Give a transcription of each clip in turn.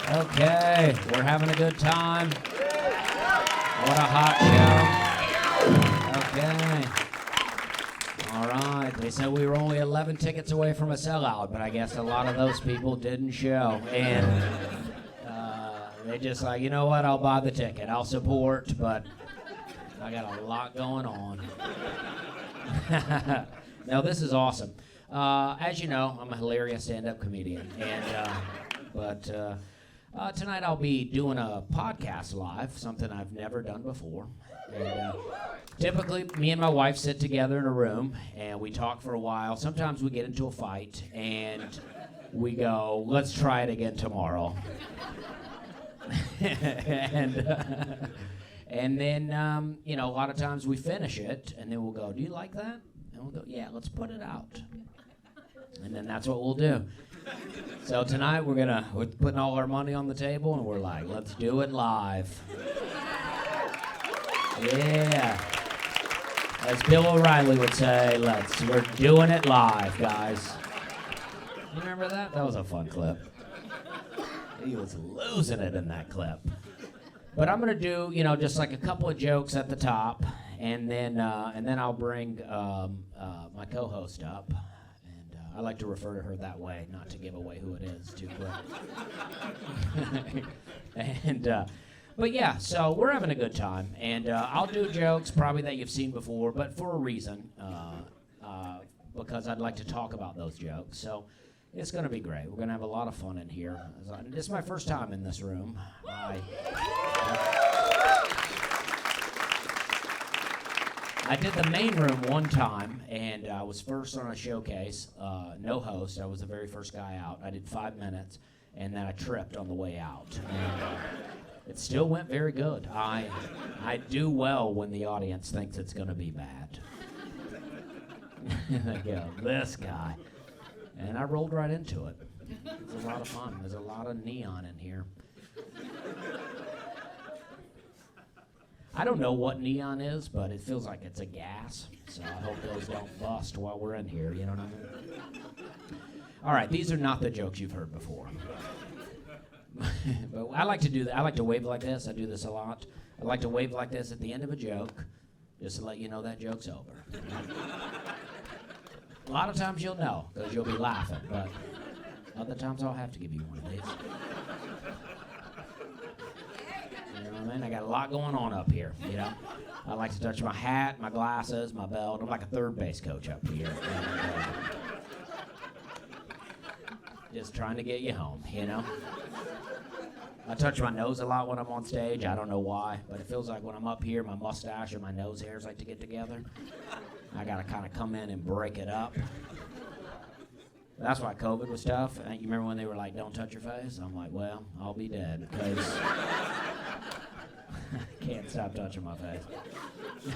Okay, we're having a good time. What a hot show. Okay. All right, they said we were only 11 tickets away from a sellout, but I guess a lot of those people didn't show. And they just like, you know what, I'll buy the ticket. I'll support, but I got a lot going on. No, this is awesome. As you know, I'm a hilarious stand-up comedian, but tonight I'll be doing a podcast live, something I've never done before. And typically, me and my wife sit together in a room, and we talk for a while. Sometimes we get into a fight, and we go, let's try it again tomorrow. And then, a lot of times we finish it, and then we'll go, do you like that? And we'll go, yeah, let's put it out. And then that's what we'll do. So tonight we're putting all our money on the table, and we're like, let's do it live. Yeah. As Bill O'Reilly would say, we're doing it live, guys. You remember that? That was a fun clip. He was losing it in that clip. But I'm gonna do, just like a couple of jokes at the top, and then I'll bring my co-host up, and I like to refer to her that way, not to give away who it is too quick. But yeah, so we're having a good time, and I'll do jokes probably that you've seen before, but for a reason, because I'd like to talk about those jokes. So it's going to be great. We're going to have a lot of fun in here. This is my first time in this room. I did the main room one time, and I was first on a showcase, no host. I was the very first guy out. I did 5 minutes, and then I tripped on the way out. And, it still went very good. I do well when the audience thinks it's going to be bad. They go, this guy. And I rolled right into it. It was a lot of fun. There's a lot of neon in here. I don't know what neon is, but it feels like it's a gas. So I hope those don't bust while we're in here, you know what I mean? All right, these are not the jokes you've heard before. But I like to do that. I like to wave like this. I do this a lot. I like to wave like this at the end of a joke, just to let you know that joke's over. A lot of times you'll know, because you'll be laughing, but other times I'll have to give you one of these. You know what I mean? I got a lot going on up here, I like to touch my hat, my glasses, my belt. I'm like a third base coach up here. Just trying to get you home, I touch my nose a lot when I'm on stage. I don't know why, but it feels like when I'm up here, my mustache and my nose hairs like to get together. I got to kind of come in and break it up. That's why COVID was tough. You remember when they were like, don't touch your face? I'm like, well, I'll be dead because I can't stop touching my face.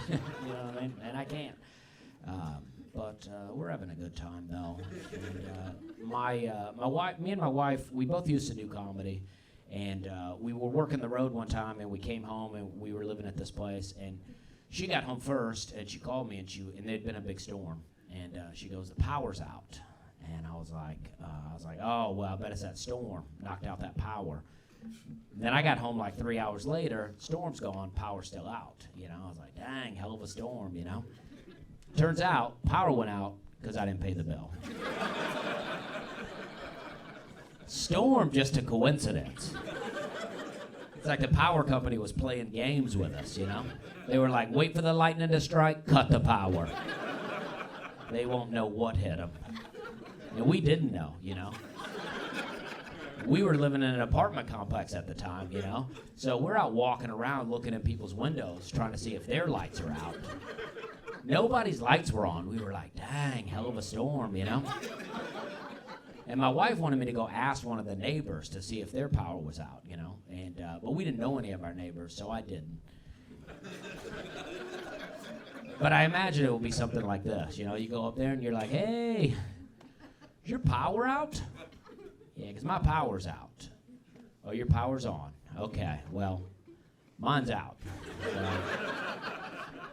You know what I mean? And I can't. But we're having a good time, though. And, me and my wife, we both used to do comedy. And we were working the road one time, and we came home, and we were living at this place. And she got home first, and she called me, and there'd been a big storm. And she goes, the power's out. And I was like, oh, well, I bet it's that storm knocked out that power. Then I got home like 3 hours later, storm's gone, power's still out. I was like, dang, hell of a storm, Turns out, power went out because I didn't pay the bill. Storm, just a coincidence. It's like the power company was playing games with us, They were like, wait for the lightning to strike, cut the power. They won't know what hit them. And we didn't know, We were living in an apartment complex at the time, So we're out walking around looking at people's windows trying to see if their lights are out. Nobody's lights were on. We were like, dang, hell of a storm, And my wife wanted me to go ask one of the neighbors to see if their power was out, And but we didn't know any of our neighbors, so I didn't. But I imagine it will be something like this. You go up there and you're like, hey, is your power out? Yeah, because my power's out. Oh, your power's on. Okay, well, mine's out. So,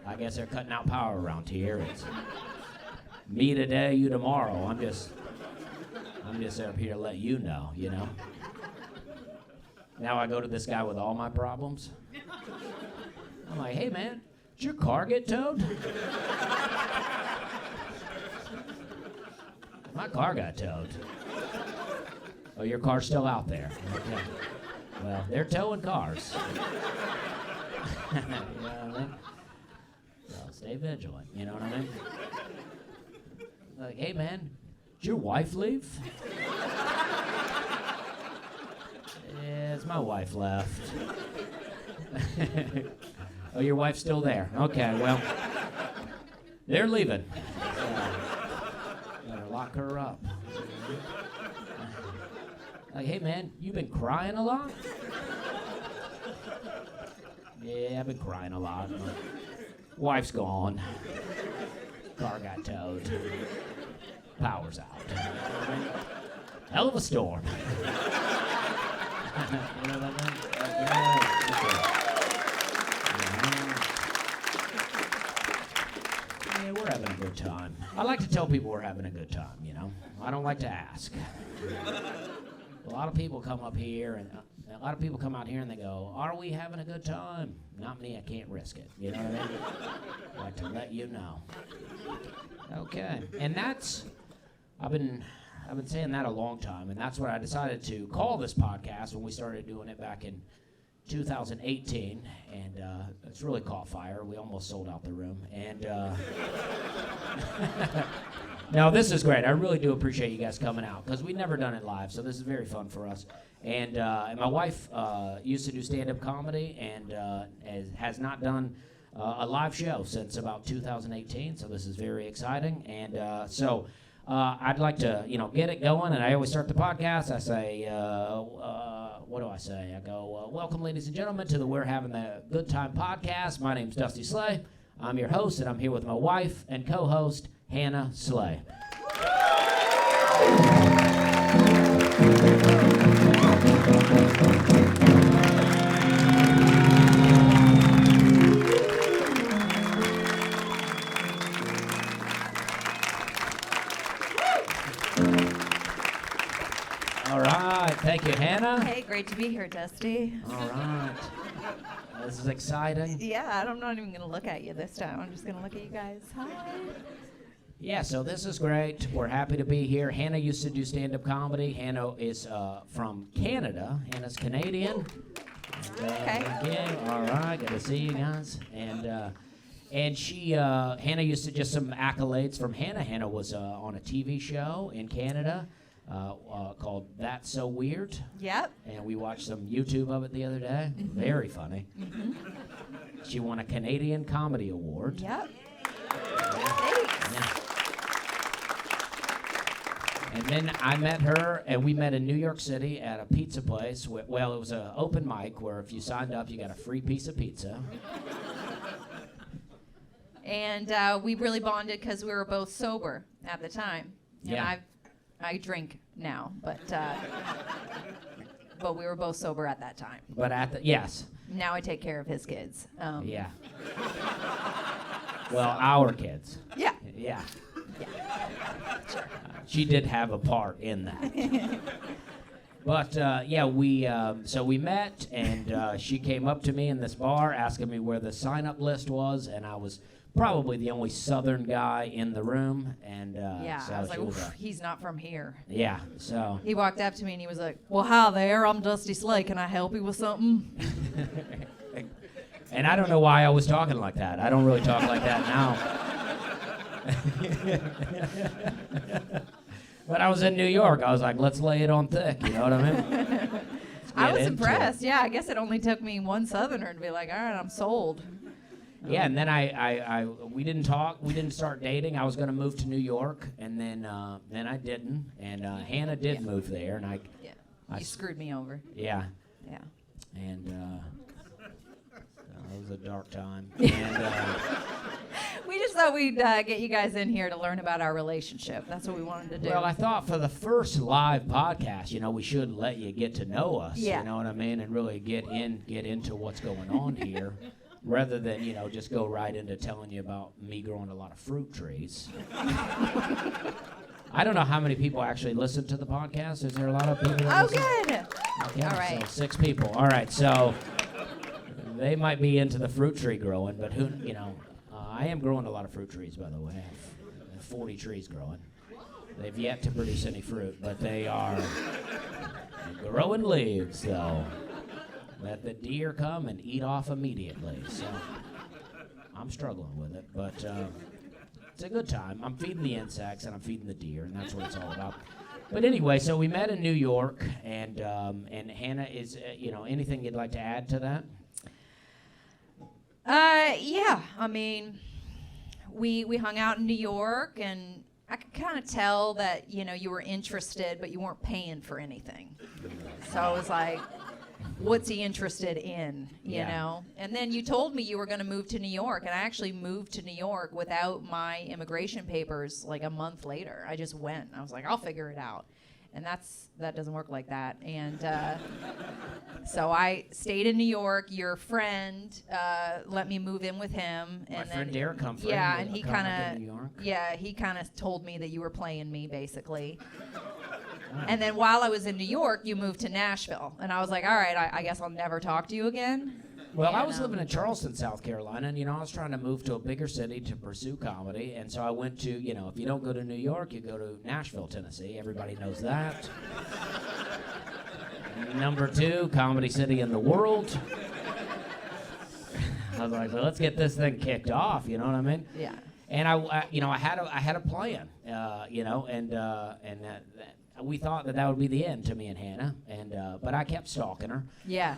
I guess they're cutting out power around here. It's me today, you tomorrow. I'm just up here to let you know, Now I go to this guy with all my problems. I'm like, hey man, did your car get towed? My car got towed. Oh, your car's still out there. Okay. Well, they're towing cars. You know what I mean? Well, stay vigilant, you know what I mean? Like, hey man, did your wife leave? Yeah, it's my wife left. Oh, your wife's still there. Okay, well, they're leaving. Better lock her up. Like, hey man, you been crying a lot? Yeah, I've been crying a lot. Wife's gone. Car got towed. Power's out. Hell of a storm. You know what I mean? Yeah, we're having a good time. I like to tell people we're having a good time, you know? I don't like to ask. A lot of people come up here, and a lot of people come out here and they go, are we having a good time? Not me, I can't risk it. You know what I mean? I like to let you know. Okay, and that's, I've been saying that a long time, and that's what I decided to call this podcast when we started doing it back in 2018, and it's really caught fire. We almost sold out the room, and no, this is great. I really do appreciate you guys coming out, because we've never done it live, so this is very fun for us. And my wife used to do stand-up comedy, and has not done a live show since about 2018, so this is very exciting. And so I'd like to, get it going, and I always start the podcast. I say, what do I say? I go, welcome, ladies and gentlemen, to the We're Having the Good Time podcast. My name's Dusty Slay. I'm your host, and I'm here with my wife and co-host, Hannah Slay. All right, thank you, Hannah. Hey, great to be here, Dusty. All right. This is exciting. Yeah, I'm not even going to look at you this time. I'm just going to look at you guys. Hi. Yeah, so this is great. We're happy to be here. Hannah used to do stand-up comedy. Hannah is from Canada. Hannah's Canadian. Okay. All right, good to see you guys. And she, Hannah used to, just some accolades from Hannah. Hannah was on a TV show in Canada called That's So Weird. Yep. And we watched some YouTube of it the other day. Mm-hmm. Very funny. Mm-hmm. She won a Canadian Comedy Award. Yep. Thanks. Yeah. And then I met her, and we met in New York City at a pizza place. Well, it was an open mic where if you signed up, you got a free piece of pizza. And we really bonded because we were both sober at the time. And yeah. I drink now, but we were both sober at that time. But yes. Now I take care of his kids. Yeah. Well, our kids. Yeah. Yeah. Yeah. Sure. She did have a part in that. But yeah, so we met, and she came up to me in this bar asking me where the sign-up list was, and I was probably the only Southern guy in the room, and yeah, so I was like, he's not from here. Yeah, so he walked up to me and he was like, "Well, hi there, I'm Dusty Slay. Can I help you with something?" And I don't know why I was talking like that. I don't really talk like that now. But I was in New York. I was like, let's lay it on thick. You know what I mean? I was impressed. Yeah, I guess it only took me one Southerner to be like, all right, I'm sold. Yeah, and then we didn't talk. We didn't start dating. I was going to move to New York, and then I didn't. And Hannah did move there, and you screwed me over. Yeah. Yeah. And it was a dark time. And we just thought we'd get you guys in here to learn about our relationship. That's what we wanted to do. Well, I thought for the first live podcast, we should let you get to know us. Yeah. You know what I mean, and really get into what's going on here. Rather than, just go right into telling you about me growing a lot of fruit trees. I don't know how many people actually listen to the podcast. Is there a lot of people that Oh, listen? good. Okay, All right. so 6 people. All right, so they might be into the fruit tree growing, but who, I am growing a lot of fruit trees, by the way. I have 40 trees growing. They've yet to produce any fruit, but they are growing leaves, though. Let the deer come and eat off immediately. So I'm struggling with it, but it's a good time. I'm feeding the insects and I'm feeding the deer, and that's what it's all about. But anyway, so we met in New York, and Hannah, is anything you'd like to add to that? Yeah. I mean, we hung out in New York, and I could kind of tell that you were interested, but you weren't paying for anything. So I was like, what's he interested in, you know? And then you told me you were going to move to New York, and I actually moved to New York without my immigration papers like a month later. I just went. I was like, I'll figure it out. And that doesn't work like that. And so I stayed in New York. Your friend let me move in with him. My friend Derek Humphrey. Yeah, and he kind of told me that you were playing me, basically. And then while I was in New York, you moved to Nashville. And I was like, all right, I guess I'll never talk to you again. Well, I was living in Charleston, South Carolina, and, I was trying to move to a bigger city to pursue comedy. And so I went to, if you don't go to New York, you go to Nashville, Tennessee. Everybody knows that. Number 2, comedy city in the world. I was like, well, let's get this thing kicked off, you know what I mean? Yeah. And I had a plan, we thought that would be the end to me and Hannah, but I kept stalking her. Yeah.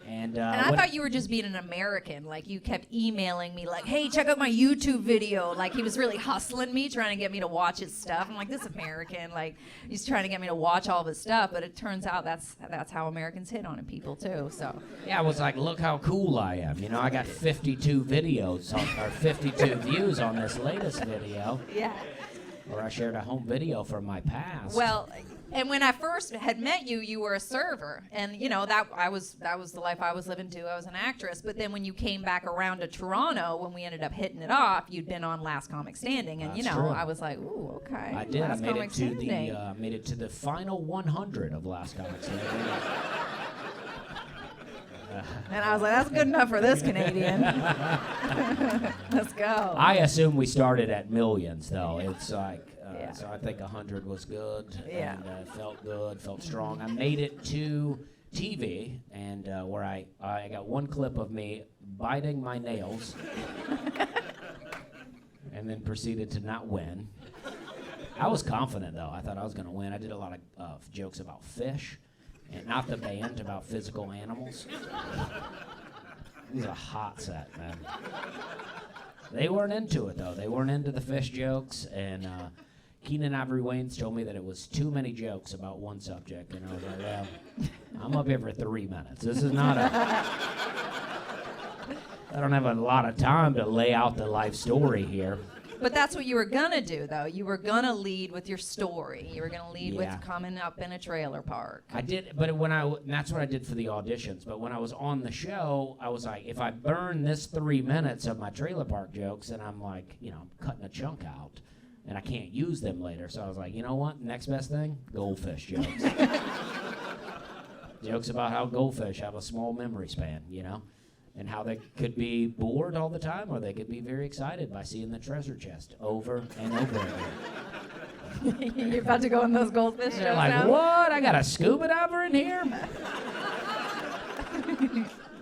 And I thought you were just being an American. Like, you kept emailing me like, hey, check out my YouTube video. Like, he was really hustling me, trying to get me to watch his stuff. I'm like, this American, like, he's trying to get me to watch all of his stuff. But it turns out that's how Americans hit on people, too. So yeah, I was like, look how cool I am. I got 52 videos, or 52 views on this latest video. Yeah. Where I shared a home video from my past. Well, and when I first had met you, you were a server, and that was the life I was living too. I was an actress, but then when you came back around to Toronto, when we ended up hitting it off, you'd been on Last Comic Standing, and That's true. I was like, ooh, okay. I did. Last I Comic made it to the final 100 of Last Comic Standing. And I was like, that's good enough for this Canadian. Let's go. I assume we started at millions, though. It's like, Yeah. so I think 100 was good. Yeah. And felt good, felt strong. I made it to TV, and where I got one clip of me biting my nails, and then proceeded to not win. I was confident, though. I thought I was going to win. I did a lot of jokes about fish. And not the band, about physical animals. It was a hot set, man. They weren't into it, though. They weren't into the fish jokes, and Keenan Ivory Wayans told me that it was too many jokes about one subject, and I was like, well, I'm up here for 3 minutes. This is not I don't have a lot of time to lay out the life story here. But that's what you were going to do, though. You were going to lead with your story. You were going to lead with coming up in a trailer park. I did, but that's what I did for the auditions. But when I was on the show, I was like, if I burn this 3 minutes of my trailer park jokes, then I'm like, I'm cutting a chunk out, and I can't use them later. So I was like, you know what? Next best thing, goldfish jokes. Jokes about how goldfish have a small memory span, and how they could be bored all the time, or they could be very excited by seeing the treasure chest over and over again. You're about to go in those goldfish They're jokes like, now? what? I got a scuba diver in here?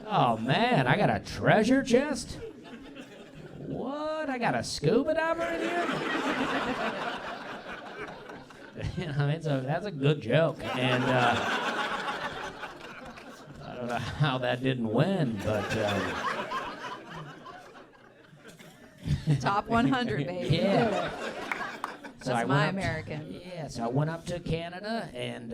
Oh, man, I got a treasure chest? What? I got a scuba diver in here? That's a good joke. And I don't know how that didn't win, but Top 100, baby. Yeah. So That's my American. Yeah, so I went up to Canada and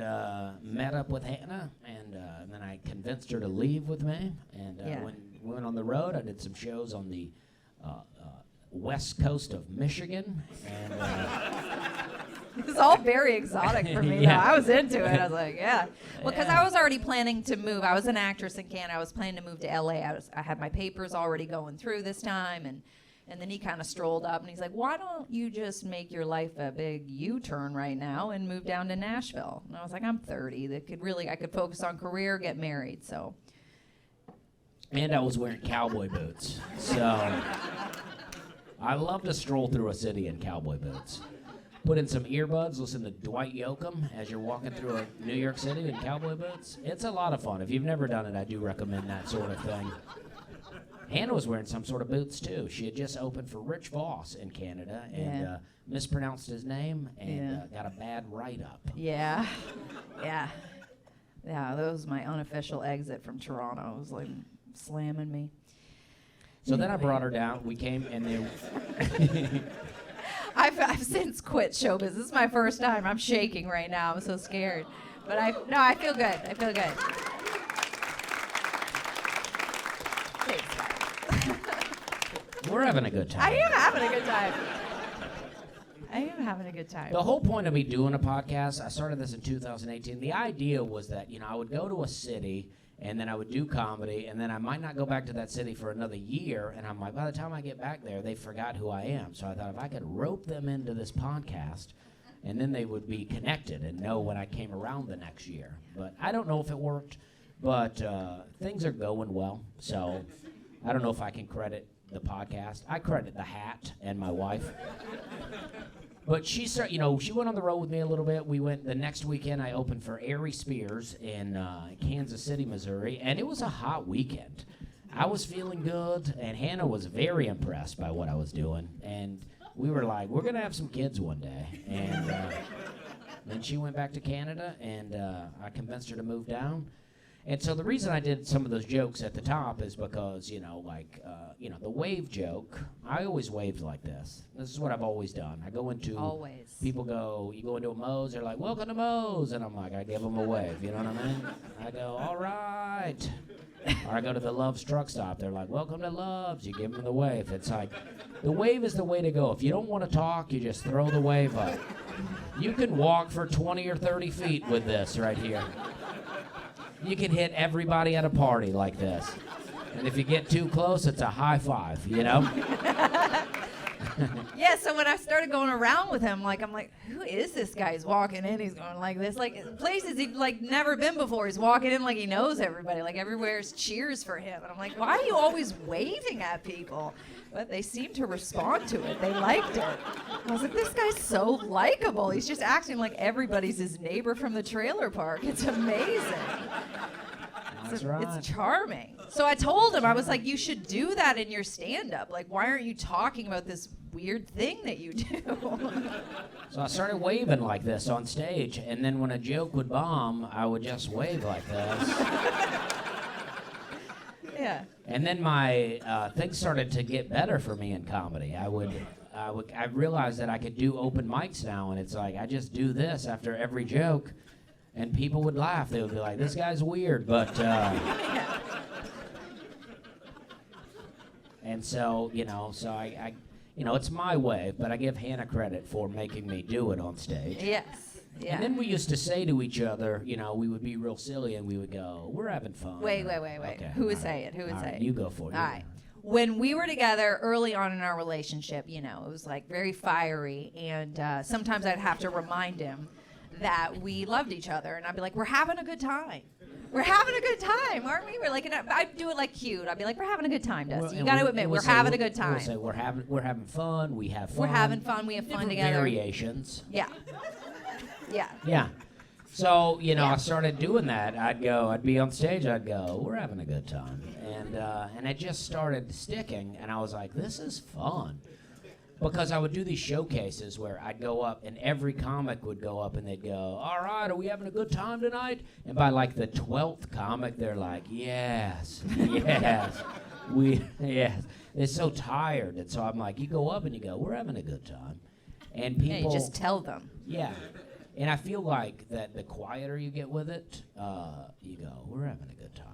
met up with Hannah, and then I convinced her to leave with me. And when we went on the road, I did some shows on the west coast of Michigan. And it's all very exotic for me, Yeah. though. I was into it. I was like, yeah. Well, because I was already planning to move. I was an actress in Canada. I was planning to move to L.A. I had my papers already going through this time, and And then he kind of strolled up and he's like, why don't you just make your life a big U-turn right now and move down to Nashville? And I was like, I'm 30. I could focus on career, get married. So. And I was wearing cowboy boots. So I love to stroll through a city in cowboy boots. Put in some earbuds, listen to Dwight Yoakam as you're walking through New York City in cowboy boots. It's a lot of fun. If you've never done it, I do recommend that sort of thing. Hannah was wearing some sort of boots, too. She had just opened for Rich Voss in Canada and mispronounced his name and got a bad write-up. Yeah. Yeah, that was my unofficial exit from Toronto. It was like slamming me. So then I brought her down. We came and they... I've since quit show business. This is my first time. I'm shaking right now. I'm so scared. But I feel good. I feel good. Thanks. We're having a good time. I am having a good time. I am having a good time. The whole point of me doing a podcast, I started this in 2018. The idea was that, I would go to a city and then I would do comedy, and then I might not go back to that city for another year, and I'm like, by the time I get back there, they forgot who I am. So I thought if I could rope them into this podcast, and then they would be connected and know when I came around the next year. But I don't know if it worked, but things are going well. So I don't know if I can credit the podcast. I credit the hat and my wife. But she went on the road with me a little bit. We went the next weekend. I opened for Ari Spears in Kansas City, Missouri, and it was a hot weekend. I was feeling good, and Hannah was very impressed by what I was doing. And we were like, we're going to have some kids one day. And then she went back to Canada, and I convinced her to move down. And so the reason I did some of those jokes at the top is because, the wave joke, I always waved like this. This is what I've always done. I go into... Always. People go, you go into a Moe's, they're like, welcome to Moe's. And I'm like, I give them a wave, you know what I mean? I go, all right. Or I go to the Love's truck stop. They're like, welcome to Love's. You give them the wave. It's like, the wave is the way to go. If you don't want to talk, you just throw the wave up. You can walk for 20 or 30 feet with this right here. You can hit everybody at a party like this. And if you get too close, it's a high five, Yeah, so when I started going around with him, I'm like, who is this guy? He's walking in, he's going like this. Like, places he'd, never been before. He's walking in like he knows everybody. Like, everywhere's cheers for him. And I'm like, why are you always waving at people? But they seemed to respond to it. They liked it. I was like, this guy's so likable. He's just acting like everybody's his neighbor from the trailer park. It's amazing. That's right. It's charming. So I told him, I was like, you should do that in your stand-up. Like, why aren't you talking about this weird thing that you do? So I started waving like this on stage, and then when a joke would bomb, I would just wave like this. Yeah. And then my things started to get better for me in comedy. I realized that I could do open mics now, and it's like I just do this after every joke, and people would laugh. They would be like, "This guy's weird," but. And so, I it's my way, but I give Hannah credit for making me do it on stage. Yes. Yeah. And then we used to say to each other, we would be real silly and we would go, we're having fun. Wait. Okay, Who would say it? Who would say it? You go for it. All right. When we were together early on in our relationship, it was like very fiery, and sometimes I'd have to remind him that we loved each other, and I'd be like, we're having a good time. We're having a good time, aren't we? We're like, and I'd do it like cute. I'd be like, we're having a good time, Dusty. You got to admit, we're having a good time. We'll say we're having fun. We have fun. We're having fun. We have fun together. Variations. Yeah. Yeah. Yeah. So, I started doing that. I'd be on stage, I'd go, we're having a good time. And it just started sticking, and I was like, this is fun. Because I would do these showcases where I'd go up, and every comic would go up, and they'd go, all right, are we having a good time tonight? And by like the 12th comic, they're like, yes. Yes. They're so tired. And so I'm like, you go up and you go, we're having a good time. And people... Yeah, you just tell them. Yeah. And I feel like that the quieter you get with it, you go, we're having a good time.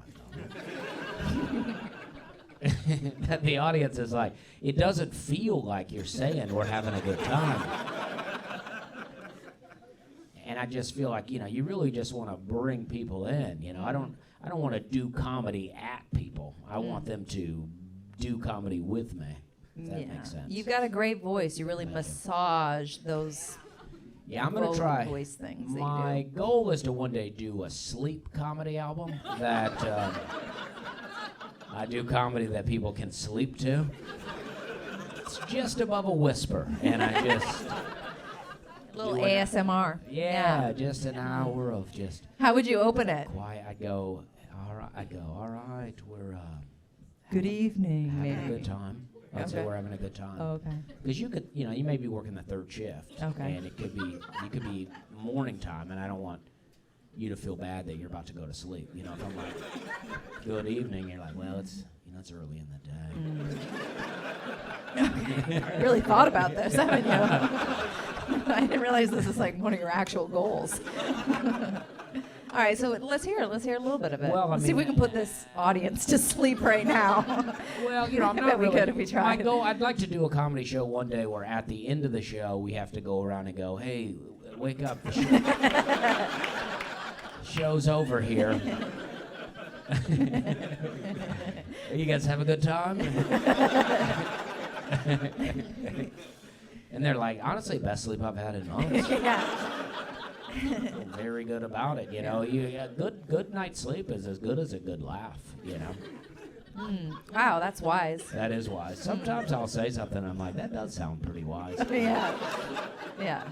That the audience is like, it doesn't feel like you're saying we're having a good time. And I just feel like, you really just want to bring people in. I don't want to do comedy at people. I want them to do comedy with me. If that makes sense. You've got a great voice. You really Thank you. massage those Yeah, I'm gonna try. voice things. My goal is to one day do a sleep comedy album that I do comedy that people can sleep to. It's just above a whisper, and I just A little ASMR. yeah, just an hour of just How would you open it? quiet. I'd go, all right, we're Good evening, having a maybe. good time. I'd say Okay. we're having a good time. Oh, okay. Because you could, you may be working the third shift, Okay. and you could be morning time, and I don't want you to feel bad that you're about to go to sleep. If I'm like, good evening, you're like, well, it's early in the day. Really thought about this, haven't you? I didn't realize this is like one of your actual goals. All right, so let's hear a little bit of it. Well, Let's see if we can put this audience to sleep right now. Well, I'm I not bet we really. could if we tried. My goal, I'd like to do a comedy show one day where at the end of the show we have to go around and go, hey, wake up. The show's over here. You guys have a good time? And they're like, honestly, best sleep I've had in months. Yeah. Very good about it, good night's sleep is as good as a good laugh, Wow, that's wise. That is wise. Sometimes I'll say something, I'm like, that does sound pretty wise. Yeah. Yeah.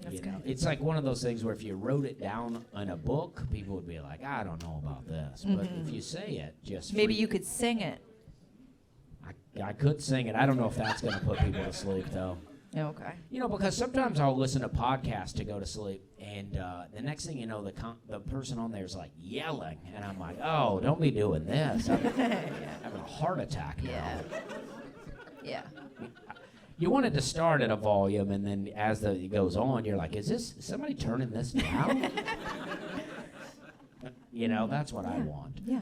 That's You know, good. it's like one of those things where if you wrote it down in a book, people would be like, I don't know about this. But if you say it, just Maybe you could sing it. I could sing it. I don't know if that's going to put people to sleep, though. Okay. Because sometimes I'll listen to podcasts to go to sleep, and the next thing you know, the person on there is like yelling, and I'm like, oh, don't be doing this. I'm having a heart attack now. Yeah. Yeah. You want it to start at a volume, and then as it goes on, you're like, is somebody turning this down? That's what I want. Yeah.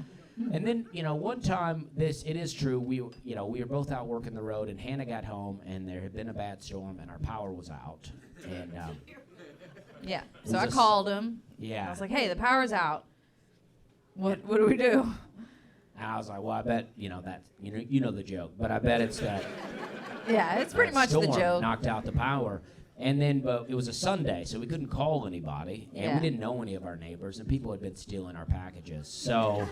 And then, one time, it is true, we were both out working the road, and Hannah got home, and there had been a bad storm, and our power was out. And Yeah. It So was I called him. yeah. I was like, hey, the power's out. What do we do? And I was like, well, I bet, that, you know the joke, but I bet it's that Yeah, it's pretty much the storm joke. knocked out the power. And then, but it was a Sunday, so we couldn't call anybody, and Yeah. we didn't know any of our neighbors, and people had been stealing our packages, so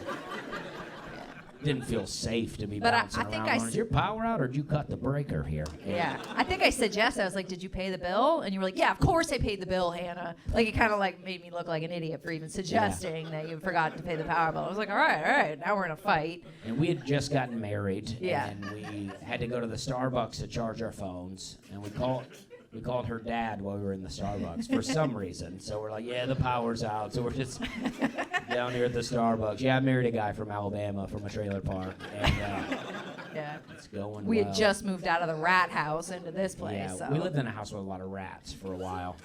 didn't feel safe to be But bouncing I think around. Is your power out, or did you cut the breaker here? Yeah, I think I suggested, I was like, did you pay the bill? And you were like, yeah, of course I paid the bill, Hannah. Like, it kind of like made me look like an idiot for even suggesting that you forgot to pay the power bill. I was like, all right, now we're in a fight. And we had just gotten married, Yeah. and we had to go to the Starbucks to charge our phones, and we called her dad while we were in the Starbucks for some reason. So we're like, yeah, the power's out. So we're just down here at the Starbucks. Yeah, I married a guy from Alabama from a trailer park, and Yeah. it's going We well. had just moved out of the rat house into this place. Yeah, so. we lived in a house with a lot of rats for a while,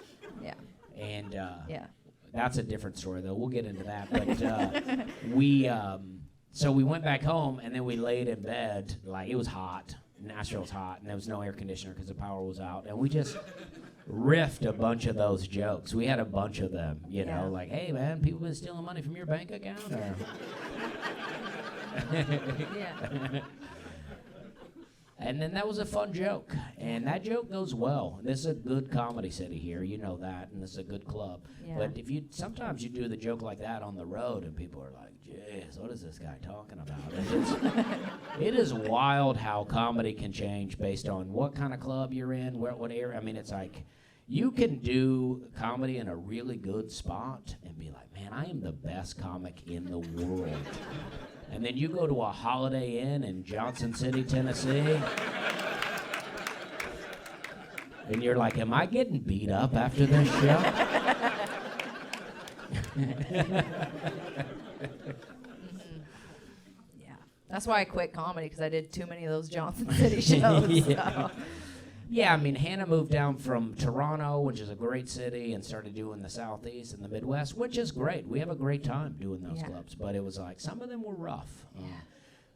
Yeah. and Yeah. that's a different story, though. We'll get into that. But so we went back home, and then we laid in bed. Like, it was hot. Nashville's hot, and there was no air conditioner because the power was out. And we just riffed a bunch of those jokes. We had a bunch of them, Yeah. like, hey, man, people been stealing money from your bank account? Or Yeah. And then that was a fun joke, and that joke goes well. This is a good comedy city here, you know that, and this is a good club. Yeah. But sometimes you do the joke like that on the road, and people are like, "Jeez, what is this guy talking about?" And it is wild how comedy can change based on what kind of club you're in, what area. I mean, it's like you can do comedy in a really good spot and be like, "Man, I am the best comic in the world." And then you go to a Holiday Inn in Johnson City, Tennessee, and you're like, am I getting beat up after this show? Yeah. That's why I quit comedy, because I did too many of those Johnson City shows. Yeah. So. Yeah, I mean, Hannah moved down from Toronto, which is a great city, and started doing the Southeast and the Midwest, which is great. We have a great time doing those Yeah. clubs, but it was like some of them were rough.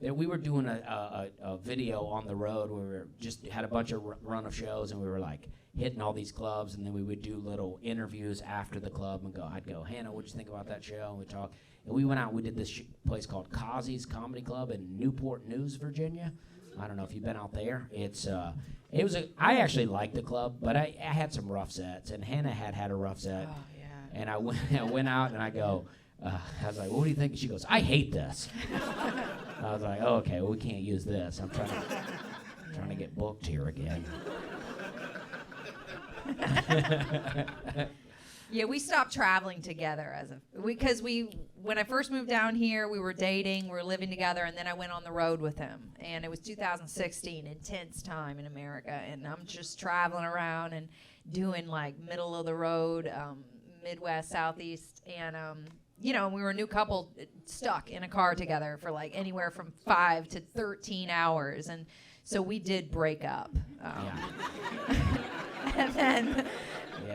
We were doing a video on the road where we just had a bunch of run of shows, and we were like hitting all these clubs, and then we would do little interviews after the club, and I'd go, Hannah, what'd you think about that show? And we'd talk. And we went out and we did this place called Kazi's Comedy Club in Newport News, Virginia, I don't know if you've been out there. I actually liked the club, but I had some rough sets, and Hannah had a rough set. Oh, yeah. And I went out, and I go, I was like, what do you think? She goes, I hate this. I was like, oh, okay, well, we can't use this. I'm trying to get booked here again. Yeah, we stopped traveling together because when I first moved down here, we were dating, we were living together, and then I went on the road with him. And it was 2016, intense time in America, and I'm just traveling around and doing like middle of the road, Midwest, Southeast, and we were a new couple stuck in a car together for like anywhere from 5 to 13 hours, and so we did break up. And then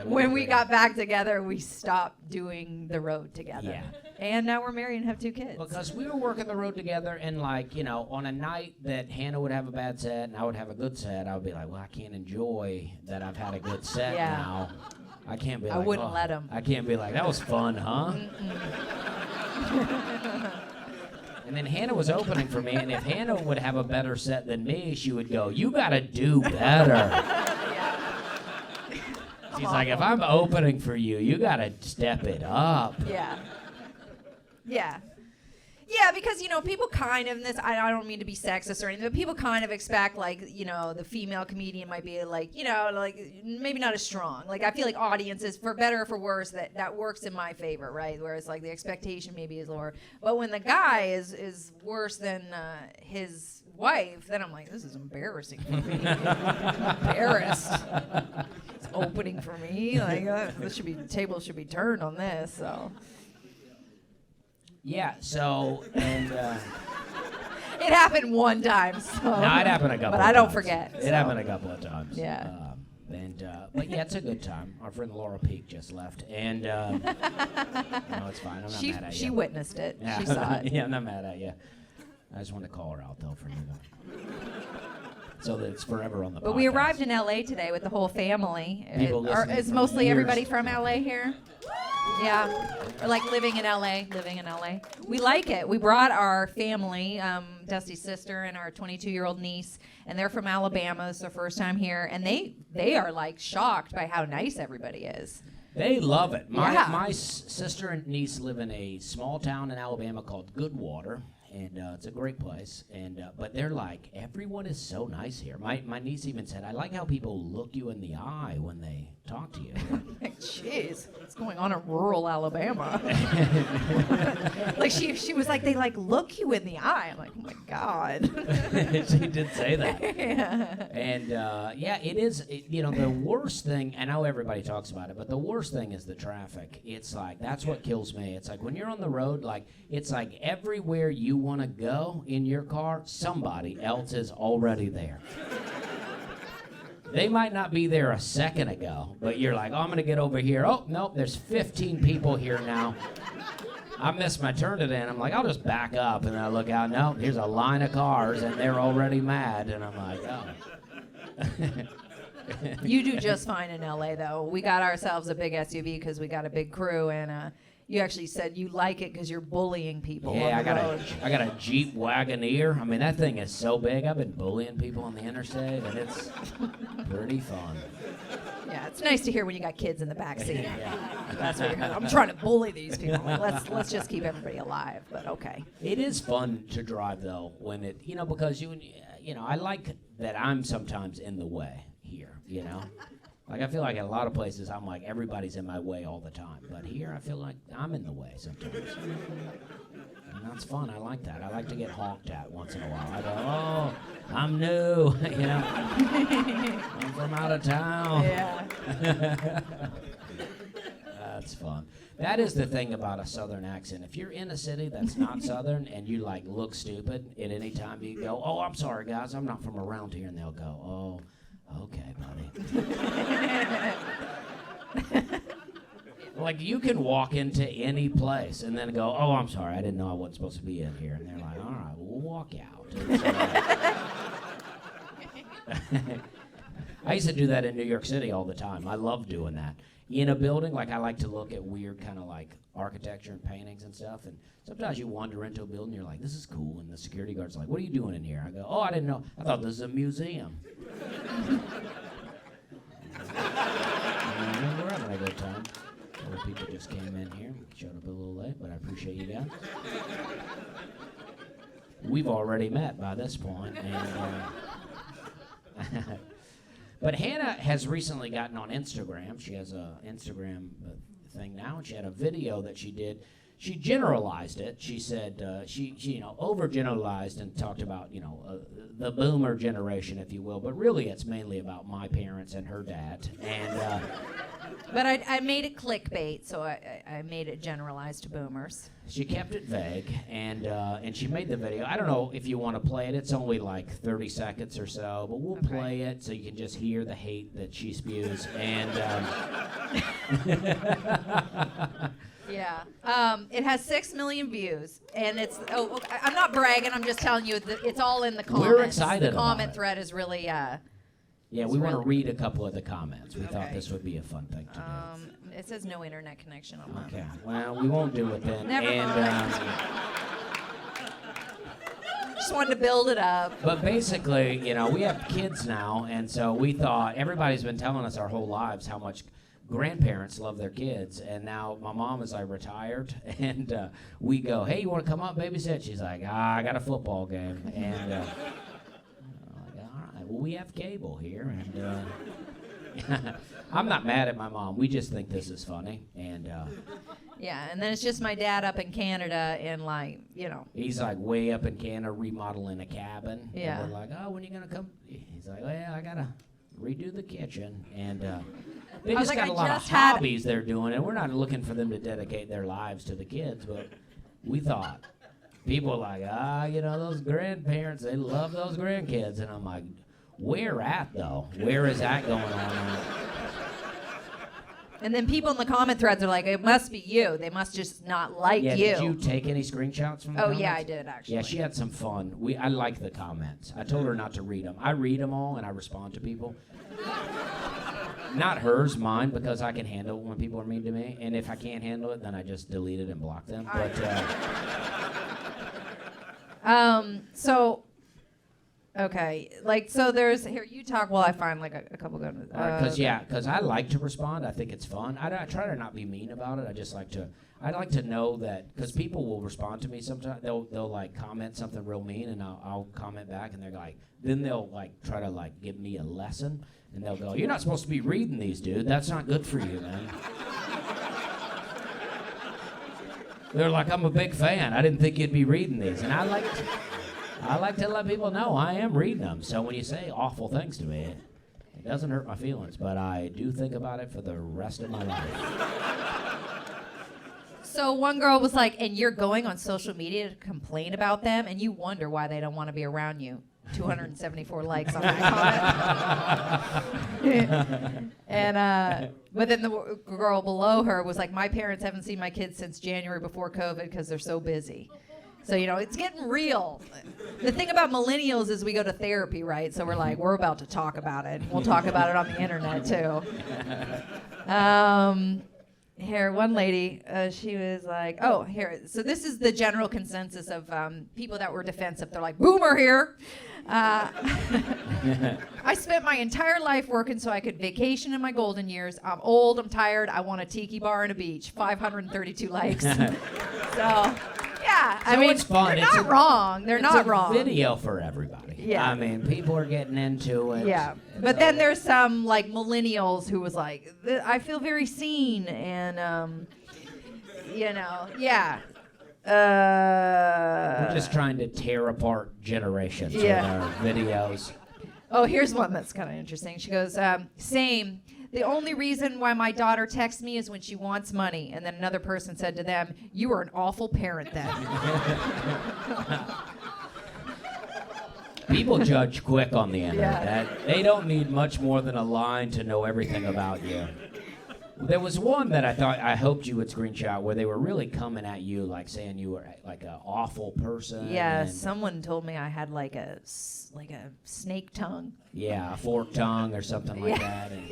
when we got back together, we stopped doing the road together. Yeah. And now we're married and have 2 kids. Because we were working the road together, and on a night that Hannah would have a bad set and I would have a good set, I would be like, well, I can't enjoy that I've had a good set now. I can't be like, I wouldn't let him. I can't be like, that was fun, huh? And then Hannah was opening for me, and if Hannah would have a better set than me, she would go, you gotta do better. She's like, if I'm opening for you, you gotta step it up. Yeah, because, people kind of, I don't mean to be sexist or anything, but people kind of expect, like, the female comedian might be, like, like, maybe not as strong. Like, I feel like audiences, for better or for worse, that works in my favor, right? Whereas, like, the expectation maybe is lower. But when the guy is worse than his wife, then I'm like, this is embarrassing for me. I'm embarrassed. It's opening for me. Like, the table should be turned on this, so... Yeah, so, and... it happened one time, so... No, it happened a couple of times. But I don't forget. It happened a couple of times. Yeah. But yeah, it's a good time. Our friend Laura Peak just left, and no, it's fine. I'm not mad at you. She witnessed it. Yeah. She saw it. Yeah, I'm not mad at you. I just want to call her out, though, for you. So that it's forever on the podcast. But we arrived in L.A. today with the whole family. Is mostly years. Everybody from L.A. here? Yeah, or like living in LA. We like it. We brought our family, Dusty's sister and our 22-year-old niece, and they're from Alabama. It's their first time here, and they are like shocked by how nice everybody is. They love it. My sister and niece live in a small town in Alabama called Goodwater, and it's a great place. And but they're like, everyone is so nice here. My niece even said, I like how people look you in the eye when they talk to you. Jeez, what's going on in rural Alabama? Like she was like, they like look you in the eye. I'm like, oh my God. She did say that. Yeah. And it is. The worst thing. I know everybody talks about it, but the worst thing is the traffic. It's like that's what kills me. It's like when you're on the road, like it's like everywhere you want to go in your car, somebody else is already there. They might not be there a second ago, but you're like, oh, I'm going to get over here. Oh, nope, there's 15 people here now. I missed my turn today, and I'm like, I'll just back up. And I look out, no, here's a line of cars, and they're already mad. And I'm like, oh. You do just fine in L.A., though. We got ourselves a big SUV because we got a big crew, and you actually said you like it because you're bullying people. Yeah, on the road. I got a Jeep Wagoneer. I mean, that thing is so big. I've been bullying people on the interstate, and it's pretty fun. Yeah, it's nice to hear when you got kids in the back seat. Yeah. That's what I'm trying to bully these people. Let's just keep everybody alive. But okay. It is fun to drive though when it because I like that I'm sometimes in the way here. Like, I feel like at a lot of places, I'm like, everybody's in my way all the time. But here, I feel like I'm in the way sometimes. And that's fun. I like that. I like to get honked at once in a while. I go, oh, I'm new, I'm from out of town. Yeah. That's fun. That is the thing about a Southern accent. If you're in a city that's not Southern and you, like, look stupid at any time, you go, oh, I'm sorry, guys, I'm not from around here. And they'll go, oh. Okay, buddy. Like, you can walk into any place and then go, oh, I'm sorry, I didn't know I wasn't supposed to be in here. And they're like, all right, we'll walk out. I used to do that in New York City all the time. I love doing that. In a building, like I like to look at weird kind of like architecture and paintings and stuff. And sometimes you wander into a building, you're like, this is cool. And the security guard's like, what are you doing in here? I go, oh, I didn't know. I thought this was a museum. And we're having a good time. Other people just came in here, showed up a little late, but I appreciate you guys. We've already met by this point, and but Hannah has recently gotten on Instagram. She has a Instagram thing now, and she had a video that she did. She generalized it. She said she overgeneralized and talked about the boomer generation, if you will. But really, it's mainly about my parents and her dad. And but I made it clickbait, so I made it generalized to boomers. She kept it vague, and she made the video. I don't know if you want to play it. It's only like 30 seconds or so, but we'll play it so you can just hear the hate that she spews. And yeah, it has 6 million views, and it's. I'm not bragging. I'm just telling you that it's all in the comments. We're excited. The comment thread is really. Yeah, we want to read a couple of the comments. We thought this would be a fun thing to do. It says no internet connection on mine. Okay, well, we won't do it then. Never mind. Just wanted to build it up. But basically, we have kids now, and so we thought everybody's been telling us our whole lives how much grandparents love their kids, and now my mom is retired, and we go, hey, you want to come up babysit? She's like, I got a football game, and well, we have cable here, and I'm not mad at my mom. We just think this is funny, and yeah, and then it's just my dad up in Canada, and he's like way up in Canada remodeling a cabin. Yeah, and we're like, oh, when are you gonna come? He's like, oh yeah, I gotta redo the kitchen, and they just got a lot of hobbies they're doing, and we're not looking for them to dedicate their lives to the kids, but we thought. People are like, those grandparents, they love those grandkids, and I'm like, where at, though? Where is that going on? And then people in the comment threads are like, it must be you. They must just not like you. Did you take any screenshots from the comments? Yeah, I did, actually. Yeah, she had some fun. I like the comments. I told her not to read them. I read them all, and I respond to people. Not hers, mine, because I can handle it when people are mean to me. And if I can't handle it, then I just delete it and block them. But okay, so there's here. You talk while I find like a couple good. Because I like to respond. I think it's fun. I try to not be mean about it. I like to know that because people will respond to me sometimes. They'll like comment something real mean, and I'll comment back, and they're like, then they'll like try to like give me a lesson, and they'll go, "You're not supposed to be reading these, dude. That's not good for you, man." They're like, "I'm a big fan. I didn't think you'd be reading these," and I like to let people know I am reading them. So when you say awful things to me, it doesn't hurt my feelings, but I do think about it for the rest of my life. So one girl was like, and you're going on social media to complain about them, and you wonder why they don't want to be around you. 274 likes on that comment. And but then the girl below her was like, my parents haven't seen my kids since January before COVID because they're so busy. So, it's getting real. The thing about millennials is we go to therapy, right? So we're like, we're about to talk about it. We'll talk about it on the internet, too. Here, one lady, she was like, so this is the general consensus of people that were defensive. They're like, boomer here. I spent my entire life working so I could vacation in my golden years. I'm old, I'm tired, I want a tiki bar and a beach. 532 likes. Yeah, I mean, it's fun. They're not wrong. They're not wrong. It's a video for everybody. Yeah. I mean, people are getting into it. Yeah. But then there's some, like, millennials who was like, I feel very seen, and, yeah. We're just trying to tear apart generations with our videos. Oh, here's one that's kind of interesting. She goes, same. The only reason why my daughter texts me is when she wants money. And then another person said to them, you are an awful parent then. People judge quick on the internet. They don't need much more than a line to know everything about you. There was one that I hoped you would screenshot where they were really coming at you, like saying you were like an awful person. Yeah, someone told me I had like a snake tongue. Yeah, a forked tongue or something like that. And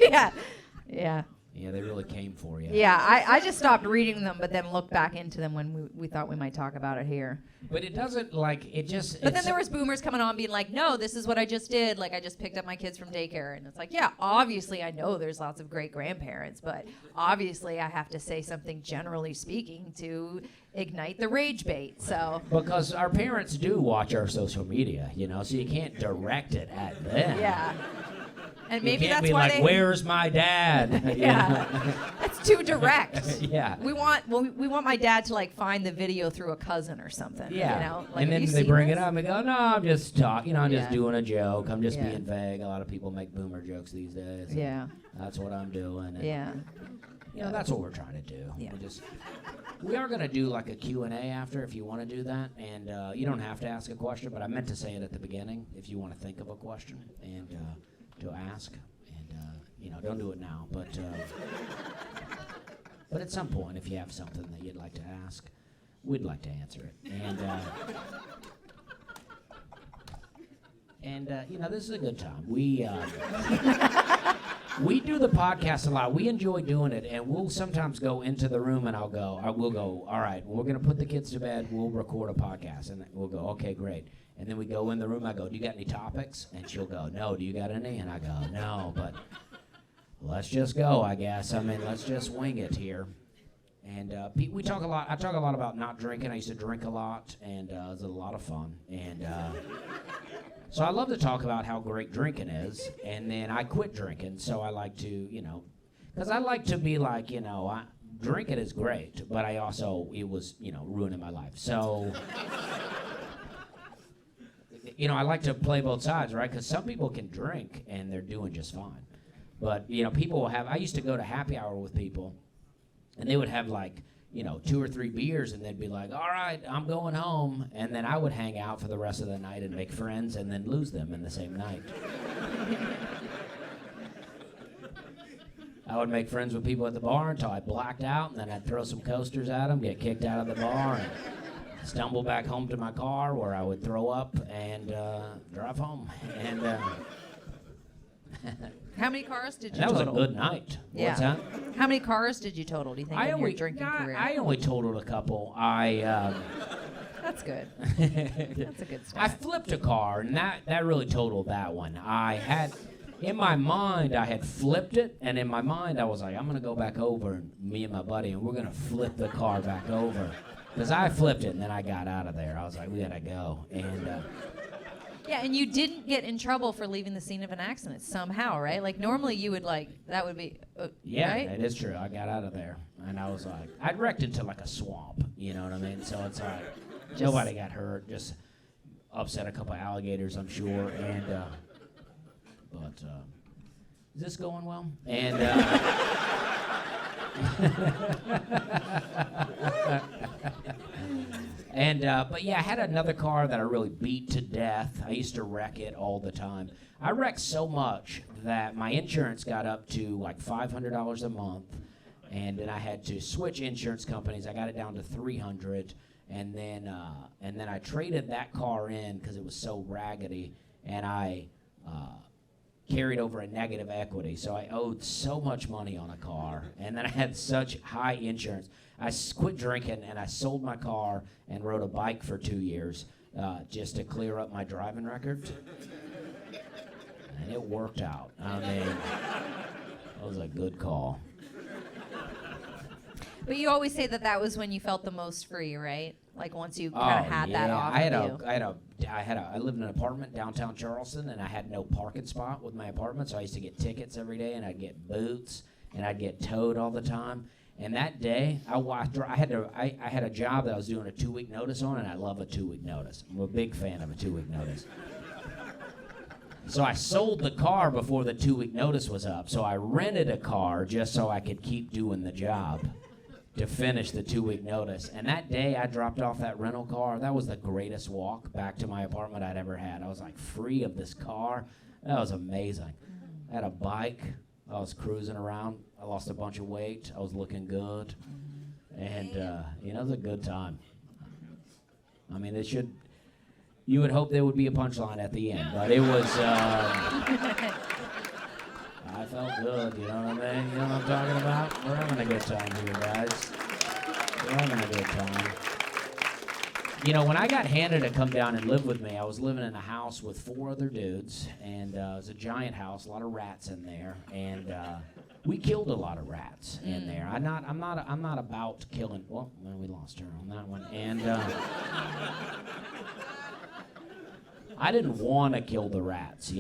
Yeah. Yeah, they really came for you. Yeah, I just stopped reading them, but then looked back into them when we thought we might talk about it here. But it doesn't, like, it just... But then there was boomers coming on being like, no, this is what I just did. Like, I just picked up my kids from daycare. And it's like, yeah, obviously I know there's lots of great grandparents, but obviously I have to say something generally speaking to ignite the rage bait, so... Because our parents do watch our social media, you know, so you can't direct it at them. Yeah. And maybe you can't that's be why like, where's my dad? Yeah, that's too direct. Yeah. We want my dad to like find the video through a cousin or something. Yeah. You know? Like, and then they bring it up and go, no, I'm just talking. I'm just doing a joke. I'm just being vague. A lot of people make boomer jokes these days. Yeah. That's what I'm doing. And, yeah. You know, that's what we're trying to do. Yeah. We are going to do like a Q&A after if you want to do that. And you don't have to ask a question, but I meant to say it at the beginning if you want to think of a question and to ask. And, you know, don't do it now. But at some point, if you have something that you'd like to ask, we'd like to answer it. And you know, this is a good time. We do the podcast a lot. We enjoy doing it, and we'll sometimes go into the room, and we'll go, all right, we're going to put the kids to bed. We'll record a podcast, and we'll go, okay, great. And then we go in the room. I go, do you got any topics? And she'll go, no. Do you got any? And I go, no, but let's just go, I guess. I mean, let's just wing it here. And we talk a lot. I talk a lot about not drinking. I used to drink a lot, and it was a lot of fun. And so I love to talk about how great drinking is. And then I quit drinking, so I like to, you know, because I like to be like, you know, drinking is great, but it was, you know, ruining my life. So, you know, I like to play both sides, right? Because some people can drink and they're doing just fine. But, you know, people will have, I used to go to happy hour with people, and they would have like, you know, 2 or 3 beers, and they'd be like, all right, I'm going home. And then I would hang out for the rest of the night and make friends and then lose them in the same night. I would make friends with people at the bar until I blacked out, and then I'd throw some coasters at them, get kicked out of the bar, and stumble back home to my car where I would throw up and drive home. And how many cars did you that total? was a good night. Yeah. What's that? How many cars did you total, do you think, in your drinking career? I only totaled a couple. That's good. That's a good start. I flipped a car, and that really totaled that one. In my mind, I had flipped it, and in my mind, I was like, I'm going to go back over, me and my buddy, and we're going to flip the car back over. Because I flipped it, and then I got out of there. I was like, we got to go. And yeah, and you didn't get in trouble for leaving the scene of an accident somehow, right? Like, normally you would, like, that would be, yeah, right? It is true. I got out of there, and I was like, I'd wrecked into, like, a swamp, you know what I mean? So it's like, nobody got hurt, just upset a couple of alligators, I'm sure, and, but, is this going well? And, but yeah, I had another car that I really beat to death. I used to wreck it all the time. I wrecked so much that my insurance got up to like $500 a month, and then I had to switch insurance companies. I got it down to $300, and then I traded that car in because it was so raggedy, and I carried over a negative equity. So I owed so much money on a car, and then I had such high insurance. I quit drinking, and I sold my car and rode a bike for 2 years just to clear up my driving record. And it worked out. I mean, that was a good call. But you always say that was when you felt the most free, right? Like once you kind of had that off of you. I lived in an apartment downtown Charleston, and I had no parking spot with my apartment, so I used to get tickets every day, and I'd get boots, and I'd get towed all the time. And that day, I had a job that I was doing a 2-week notice on, and I love a 2-week notice. I'm a big fan of a 2-week notice. So I sold the car before the 2-week notice was up, so I rented a car just so I could keep doing the job to finish the 2-week notice. And that day I dropped off that rental car. That was the greatest walk back to my apartment I'd ever had. I was like free of this car. That was amazing. I had a bike. I was cruising around. I lost a bunch of weight. I was looking good. And, it was a good time. I mean, you would hope there would be a punchline at the end, but it was, I felt good, you know what I mean? You know what I'm talking about? We're having a good time here, guys. We're having a good time. When I got Hannah to come down and live with me, I was living in a house with 4 other dudes, and it was a giant house, a lot of rats in there, and we killed a lot of rats in there. I'm not about killing. Well, we lost her on that one, and I didn't want to kill the rats,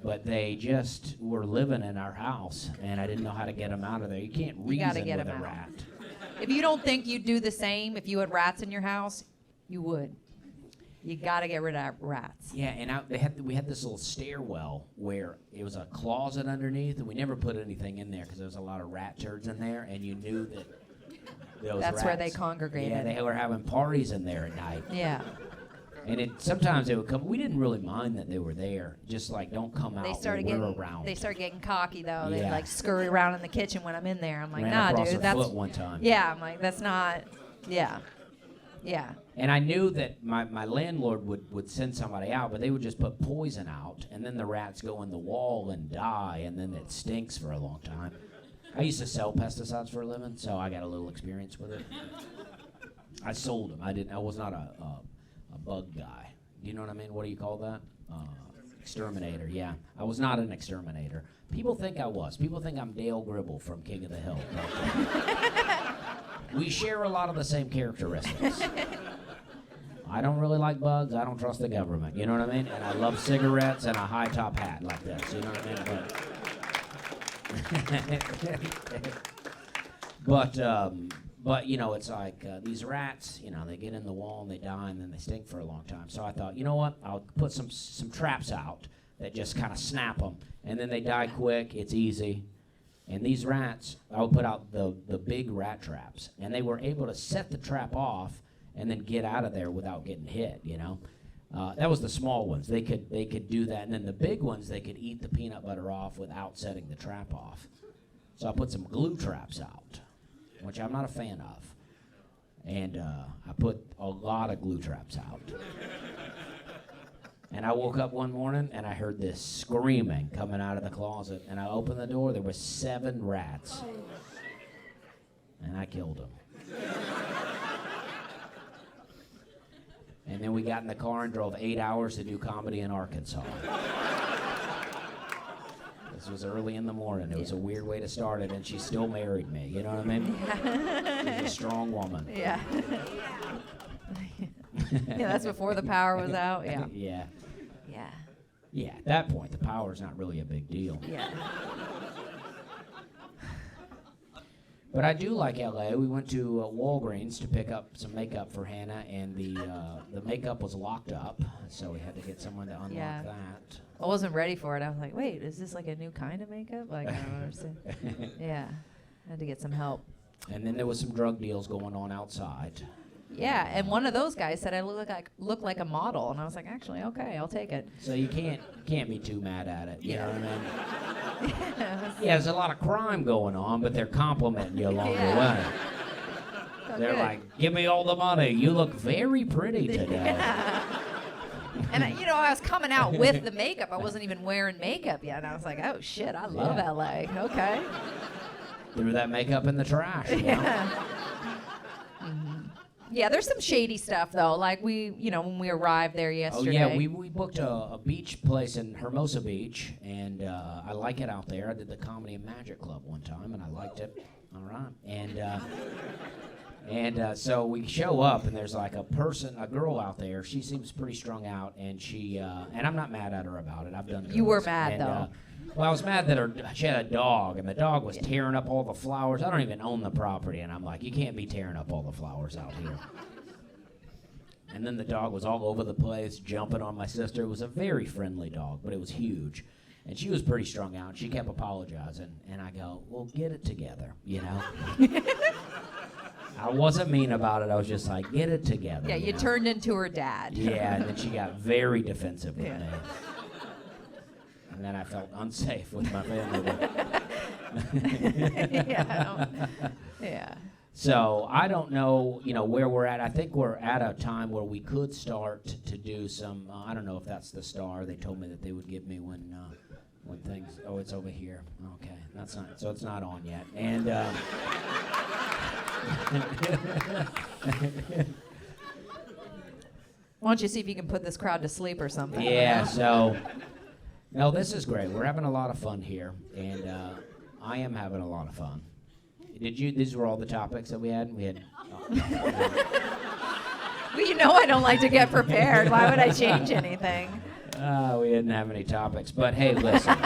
but they just were living in our house, and I didn't know how to get them out of there. You can't reason with a rat. If you don't think you'd do the same if you had rats in your house, you would. You got to get rid of rats. Yeah, and we had this little stairwell where it was a closet underneath, and we never put anything in there because there was a lot of rat turds in there, and you knew that those That's rats, where they congregated. Yeah, they were having parties in there at night. Yeah. And sometimes they would come. We didn't really mind that they were there. Just like, don't come out when we're around. They started getting cocky though. Yeah. They like scurry around in the kitchen when I'm in there. I'm like, Ran nah, across dude. her That's foot one time. Yeah. I'm like, that's not. Yeah. Yeah. And I knew that my landlord would send somebody out, but they would just put poison out, and then the rats go in the wall and die, and then it stinks for a long time. I used to sell pesticides for a living, so I got a little experience with it. I sold them. I was not a bug guy. Do you know what I mean? What do you call that? Exterminator, yeah. I was not an exterminator. People think I was. People think I'm Dale Gribble from King of the Hill. We share a lot of the same characteristics. I don't really like bugs. I don't trust the government. You know what I mean? And I love cigarettes and a high top hat like this. You know what I mean? But it's like these rats. They get in the wall and they die and then they stink for a long time. So I thought, you know what? I'll put some traps out that just kind of snap them, and then they die quick. It's easy. And these rats, I would put out the big rat traps, and they were able to set the trap off and then get out of there without getting hit. That was the small ones. They could do that, and then the big ones, they could eat the peanut butter off without setting the trap off. So I put some glue traps out, which I'm not a fan of, and I put a lot of glue traps out. And I woke up one morning and I heard this screaming coming out of the closet, and I opened the door. There were 7 rats, and I killed them. And then we got in the car and drove 8 hours to do comedy in Arkansas. This was early in the morning. It was a weird way to start it, and she still married me. You know what I mean? She's a strong woman. Yeah. Yeah, that's before the power was out. Yeah. Yeah. Yeah. Yeah, at that point, the power's not really a big deal. Yeah. But I do like L.A. We went to Walgreens to pick up some makeup for Hannah, and the makeup was locked up, so we had to get someone to unlock that. I wasn't ready for it. I was like, wait, is this like a new kind of makeup? Like, I don't understand. Yeah. I had to get some help. And then there was some drug deals going on outside. Yeah, and one of those guys said I look like a model, and I was like, actually, okay, I'll take it. So you can't be too mad at it, you know what I mean? Yes. Yeah, there's a lot of crime going on, but they're complimenting you along the way. They're like, give me all the money. You look very pretty today. Yeah. And I was coming out with the makeup. I wasn't even wearing makeup yet, and I was like, oh shit, I love LA. Okay. Threw that makeup in the trash. Yeah. Yeah, there's some shady stuff though. Like when we arrived there yesterday. Oh yeah, we booked a beach place in Hermosa Beach, and I like it out there. I did the Comedy and Magic Club one time, and I liked it. All right, and so we show up, and there's like a girl out there. She seems pretty strung out, and and I'm not mad at her about it. I've done. You were mad though. Well, I was mad that she had a dog, and the dog was tearing up all the flowers. I don't even own the property, and I'm like, you can't be tearing up all the flowers out here. And then the dog was all over the place, jumping on my sister. It was a very friendly dog, but it was huge. And she was pretty strung out. She kept apologizing, and I go, well, get it together, I wasn't mean about it. I was just like, get it together. Yeah, you turned into her dad. Yeah, and then she got very defensive with me. And then I felt unsafe with my family. Yeah. So I don't know, where we're at. I think we're at a time where we could start to do some. I don't know if that's the star they told me that they would give me when things. Oh, it's over here. Okay, that's not. So it's not on yet. And why don't you see if you can put this crowd to sleep or something? yeah. So no, this is great. We're having a lot of fun here, and I am having a lot of fun. These were all the topics that we had? Well, I don't like to get prepared. Why would I change anything? We didn't have any topics. But hey, listen.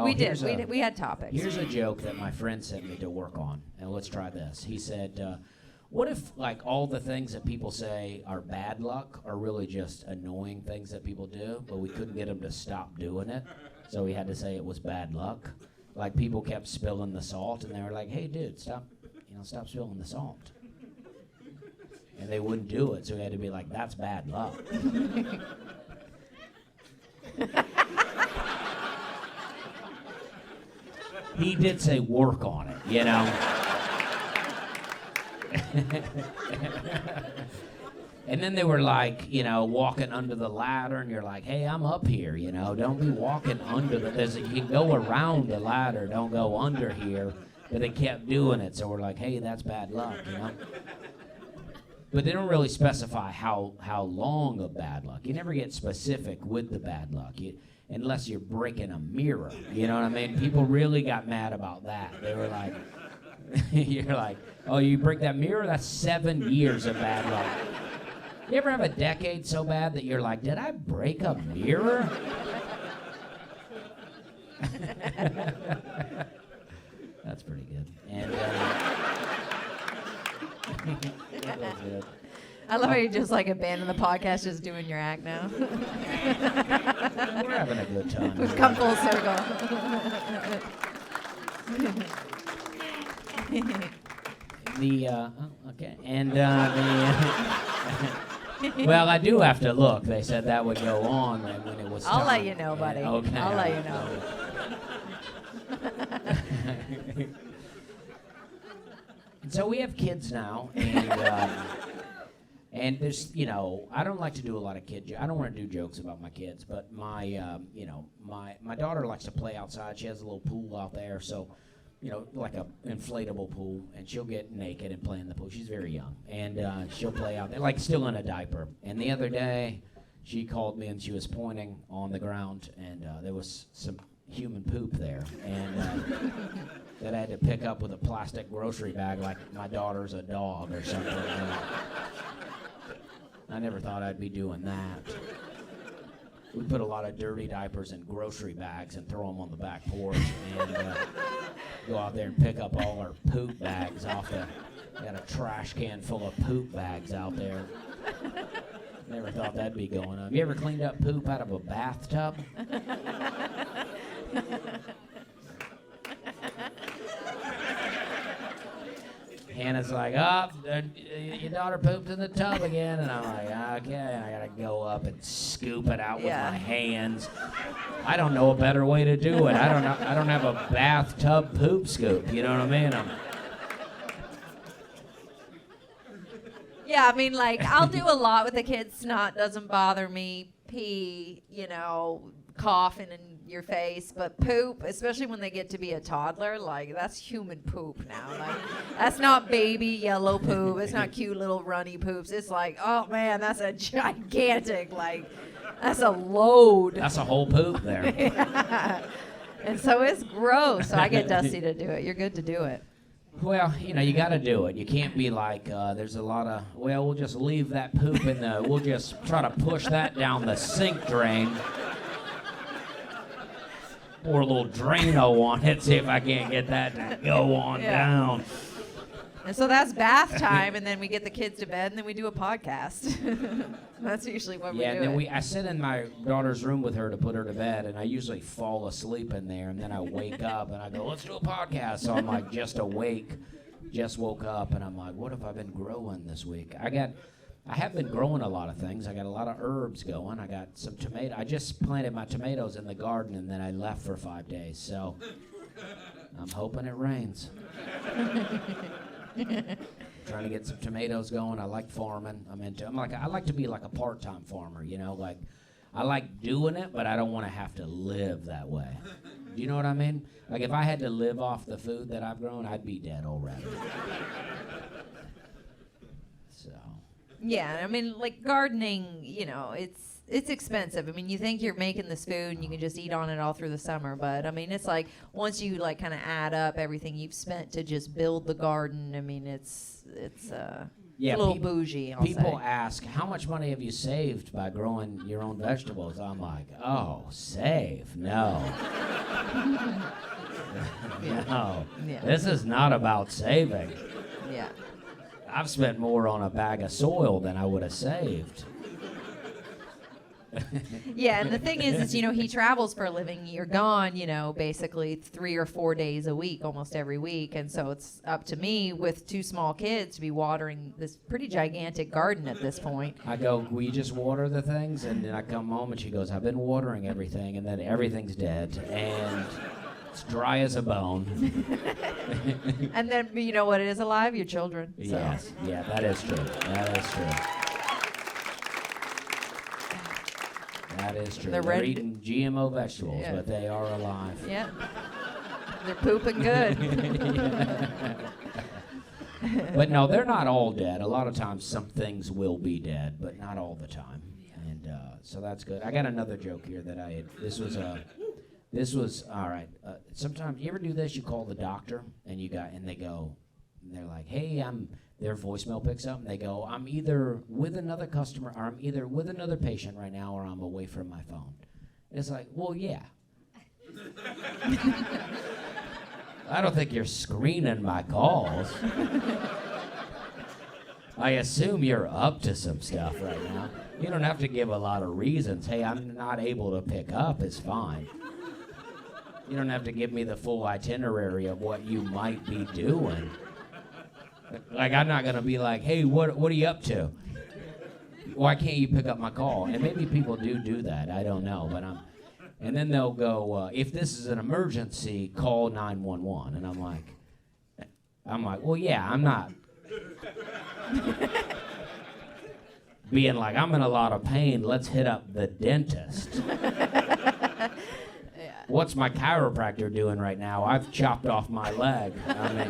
We did. We had topics. Here's a joke that my friend sent me to work on. And let's try this. He said, what if all the things that people say are bad luck are really just annoying things that people do, but we couldn't get them to stop doing it, so we had to say it was bad luck? Like people kept spilling the salt, and they were like, "Hey, dude, stop spilling the salt." And they wouldn't do it, so we had to be like, "That's bad luck." He did say work on it, And then they were like, walking under the ladder, and you're like, hey, I'm up here, don't be walking under you can go around the ladder, don't go under here. But they kept doing it, so we're like, hey, that's bad luck, But they don't really specify how long of bad luck. You never get specific with the bad luck, unless you're breaking a mirror, you know what I mean? People really got mad about that. They were like, you're like, oh, you break that mirror? That's 7 years of bad luck. You ever have a decade so bad that you're like, did I break a mirror? That's pretty good. And that was it. I love how you're just like abandon the podcast, just doing your act now. We're having a good time. We've come full circle. Okay. And well, I do have to look. They said that would go on when it was time. I'll let you know, buddy. Okay. I'll let you know. So we have kids now, and there's, I don't like to do a lot of I don't want to do jokes about my kids, but my daughter likes to play outside. She has a little pool out there, so, like a inflatable pool, and she'll get naked and play in the pool. She's very young, and she'll play out there, like still in a diaper. And the other day, she called me, and she was pointing on the ground, and there was some human poop there, and that I had to pick up with a plastic grocery bag like my daughter's a dog or something. I never thought I'd be doing that. We put a lot of dirty diapers in grocery bags and throw them on the back porch, and go out there and pick up all our poop bags off got a trash can full of poop bags out there. Never thought that'd be going on. You ever cleaned up poop out of a bathtub? Hannah's like, your daughter pooped in the tub again. And I'm like, okay, I gotta go up and scoop it out with my hands. I don't know a better way to do it. I don't have a bathtub poop scoop, you know what I mean? Yeah, I mean, I'll do a lot with the kids. Snot doesn't bother me. Pee, coughing in your face. But poop, especially when they get to be a toddler, that's human poop now. That's not baby yellow poop. It's not cute little runny poops. It's like, oh, man, that's a gigantic, that's a load. That's a whole poop there. Yeah. And so it's gross. So I get Dusty to do it. You're good to do it. Well, you got to do it. You can't be like, there's a lot of, we'll just leave that poop we'll just try to push that down the sink drain. Pour a little Drano on it, see if I can't get that to go on down. And so that's bath time, and then we get the kids to bed, and then we do a podcast. That's usually what we do. Yeah, and then I sit in my daughter's room with her to put her to bed, and I usually fall asleep in there, and then I wake up, and I go, let's do a podcast. So I'm like just awake, just woke up, and I'm like, what have I been growing this week? I have been growing a lot of things. I got a lot of herbs going. I got some tomato. I just planted my tomatoes in the garden, and then I left for 5 days. So I'm hoping it rains. Trying to get some tomatoes going. I like farming. I like to be like a part-time farmer, you know, like I like doing it, but I don't want to have to live that way. Do you know what I mean? Like if I had to live off the food that I've grown, I'd be dead already. So. Yeah, I mean, like gardening, you know, it's expensive. I mean, you think you're making this food and you can just eat on it all through the summer, but I mean, it's like once you like kind of add up everything you've spent to just build the garden, I mean, it's a little bougie. People ask, how much money have you saved by growing your own vegetables? I'm like, oh, save? No. No. Yeah. This is not about saving. Yeah. I've spent more on a bag of soil than I would have saved. Yeah, and the thing is, you know, he travels for a living. You're gone, you know, basically 3 or 4 days a week, almost every week. And so it's up to me with 2 small kids to be watering this pretty gigantic garden at this point. I go, will you just water the things? And then I come home and she goes, I've been watering everything. And then everything's dead. And it's dry as a bone. And then, you know what it is alive? Your children. So. Yes. Yeah, that is true. That is true. That is true. They're eating GMO vegetables, but they are alive. Yeah. They're pooping good. But no, they're not all dead. A lot of times some things will be dead, but not all the time. And so that's good. I got another joke here that I had. This was all right. Sometimes you ever do this? You call the doctor and they're like, hey, their voicemail picks up and they go, I'm either with another customer or I'm either with another patient right now or I'm away from my phone. It's like, well, yeah. I don't think you're screening my calls. I assume you're up to some stuff right now. You don't have to give a lot of reasons. Hey, I'm not able to pick up. It's fine. You don't have to give me the full itinerary of what you might be doing. Like, I'm not going to be like, hey, what are you up to? Why can't you pick up my call? And maybe people do that. I don't know. And then they'll go, if this is an emergency, call 911. And I'm like, well, yeah, I'm not being like, I'm in a lot of pain. Let's hit up the dentist. What's my chiropractor doing right now? I've chopped off my leg. I mean,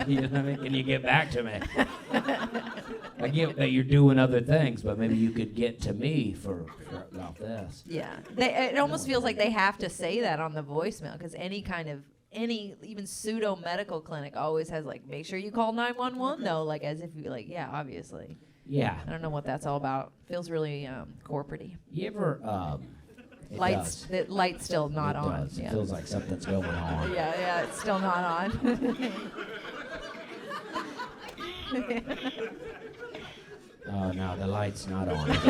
you know what I mean? Can you get back to me? I get that you're doing other things, but maybe you could get to me for about this. Yeah, it almost feels like they have to say that on the voicemail because any even pseudo medical clinic always has like, make sure you call 911 though, like as if you like, yeah, obviously. Yeah. I don't know what that's all about. Feels really corporate-y. You ever? The light's still not on. Does. It feels like something's going on. Yeah, it's still not on. Oh no, the light's not on. Okay.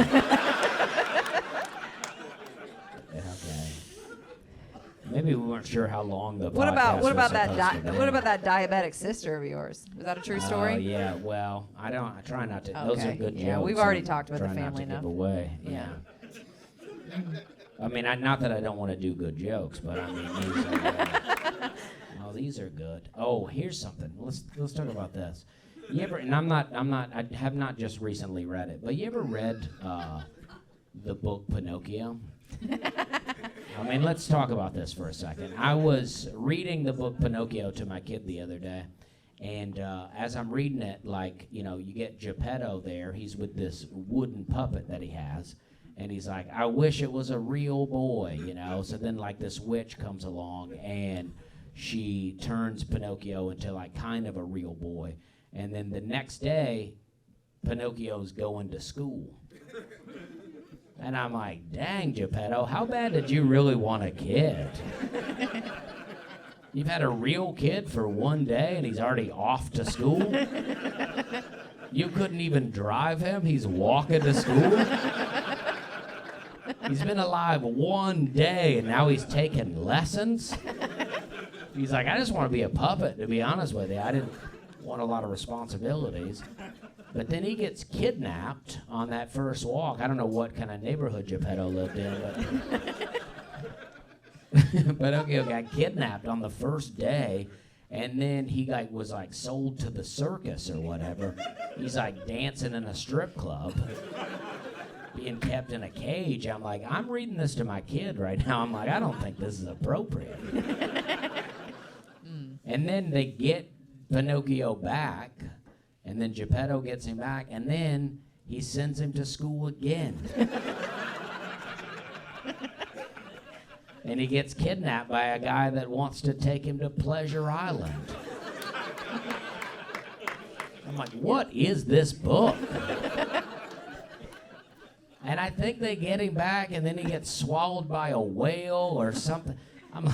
Maybe we weren't sure how long the What podcast about that diabetic sister of yours? Is that a true story? Oh yeah. Well, I try not to. Okay. Those are good jokes. Yeah, we've already talked about the family enough. now. Give away. Yeah. I mean, not that I don't want to do good jokes, but I mean, these are good. Oh, here's something. Let's talk about this. You ever? And I have not just recently read it, but you ever read the book Pinocchio? I mean, let's talk about this for a second. I was reading the book Pinocchio to my kid the other day, and as I'm reading it, like, you know, you get Geppetto there. He's with this wooden puppet that he has. And he's like, I wish it was a real boy, you know? So then, like, this witch comes along, and she turns Pinocchio into, like, kind of a real boy. And then the next day, Pinocchio's going to school. And I'm like, dang, Geppetto, how bad did you really want a kid? You've had a real kid for one day, and he's already off to school? You couldn't even drive him? He's walking to school? He's been alive one day, and now he's taking lessons? He's like, I just want to be a puppet, to be honest with you. I didn't want a lot of responsibilities. But then he gets kidnapped on that first walk. I don't know what kind of neighborhood Geppetto lived in, but Pinocchio got kidnapped on the first day, and then he was sold to the circus or whatever. He's dancing in a strip club, being kept in a cage. I'm I'm reading this to my kid right now. I'm I don't think this is appropriate. And then they get Pinocchio back, and then Geppetto gets him back, and then he sends him to school again. And he gets kidnapped by a guy that wants to take him to Pleasure Island. I'm what is this book? And I think they get him back, and then he gets swallowed by a whale or something. I'm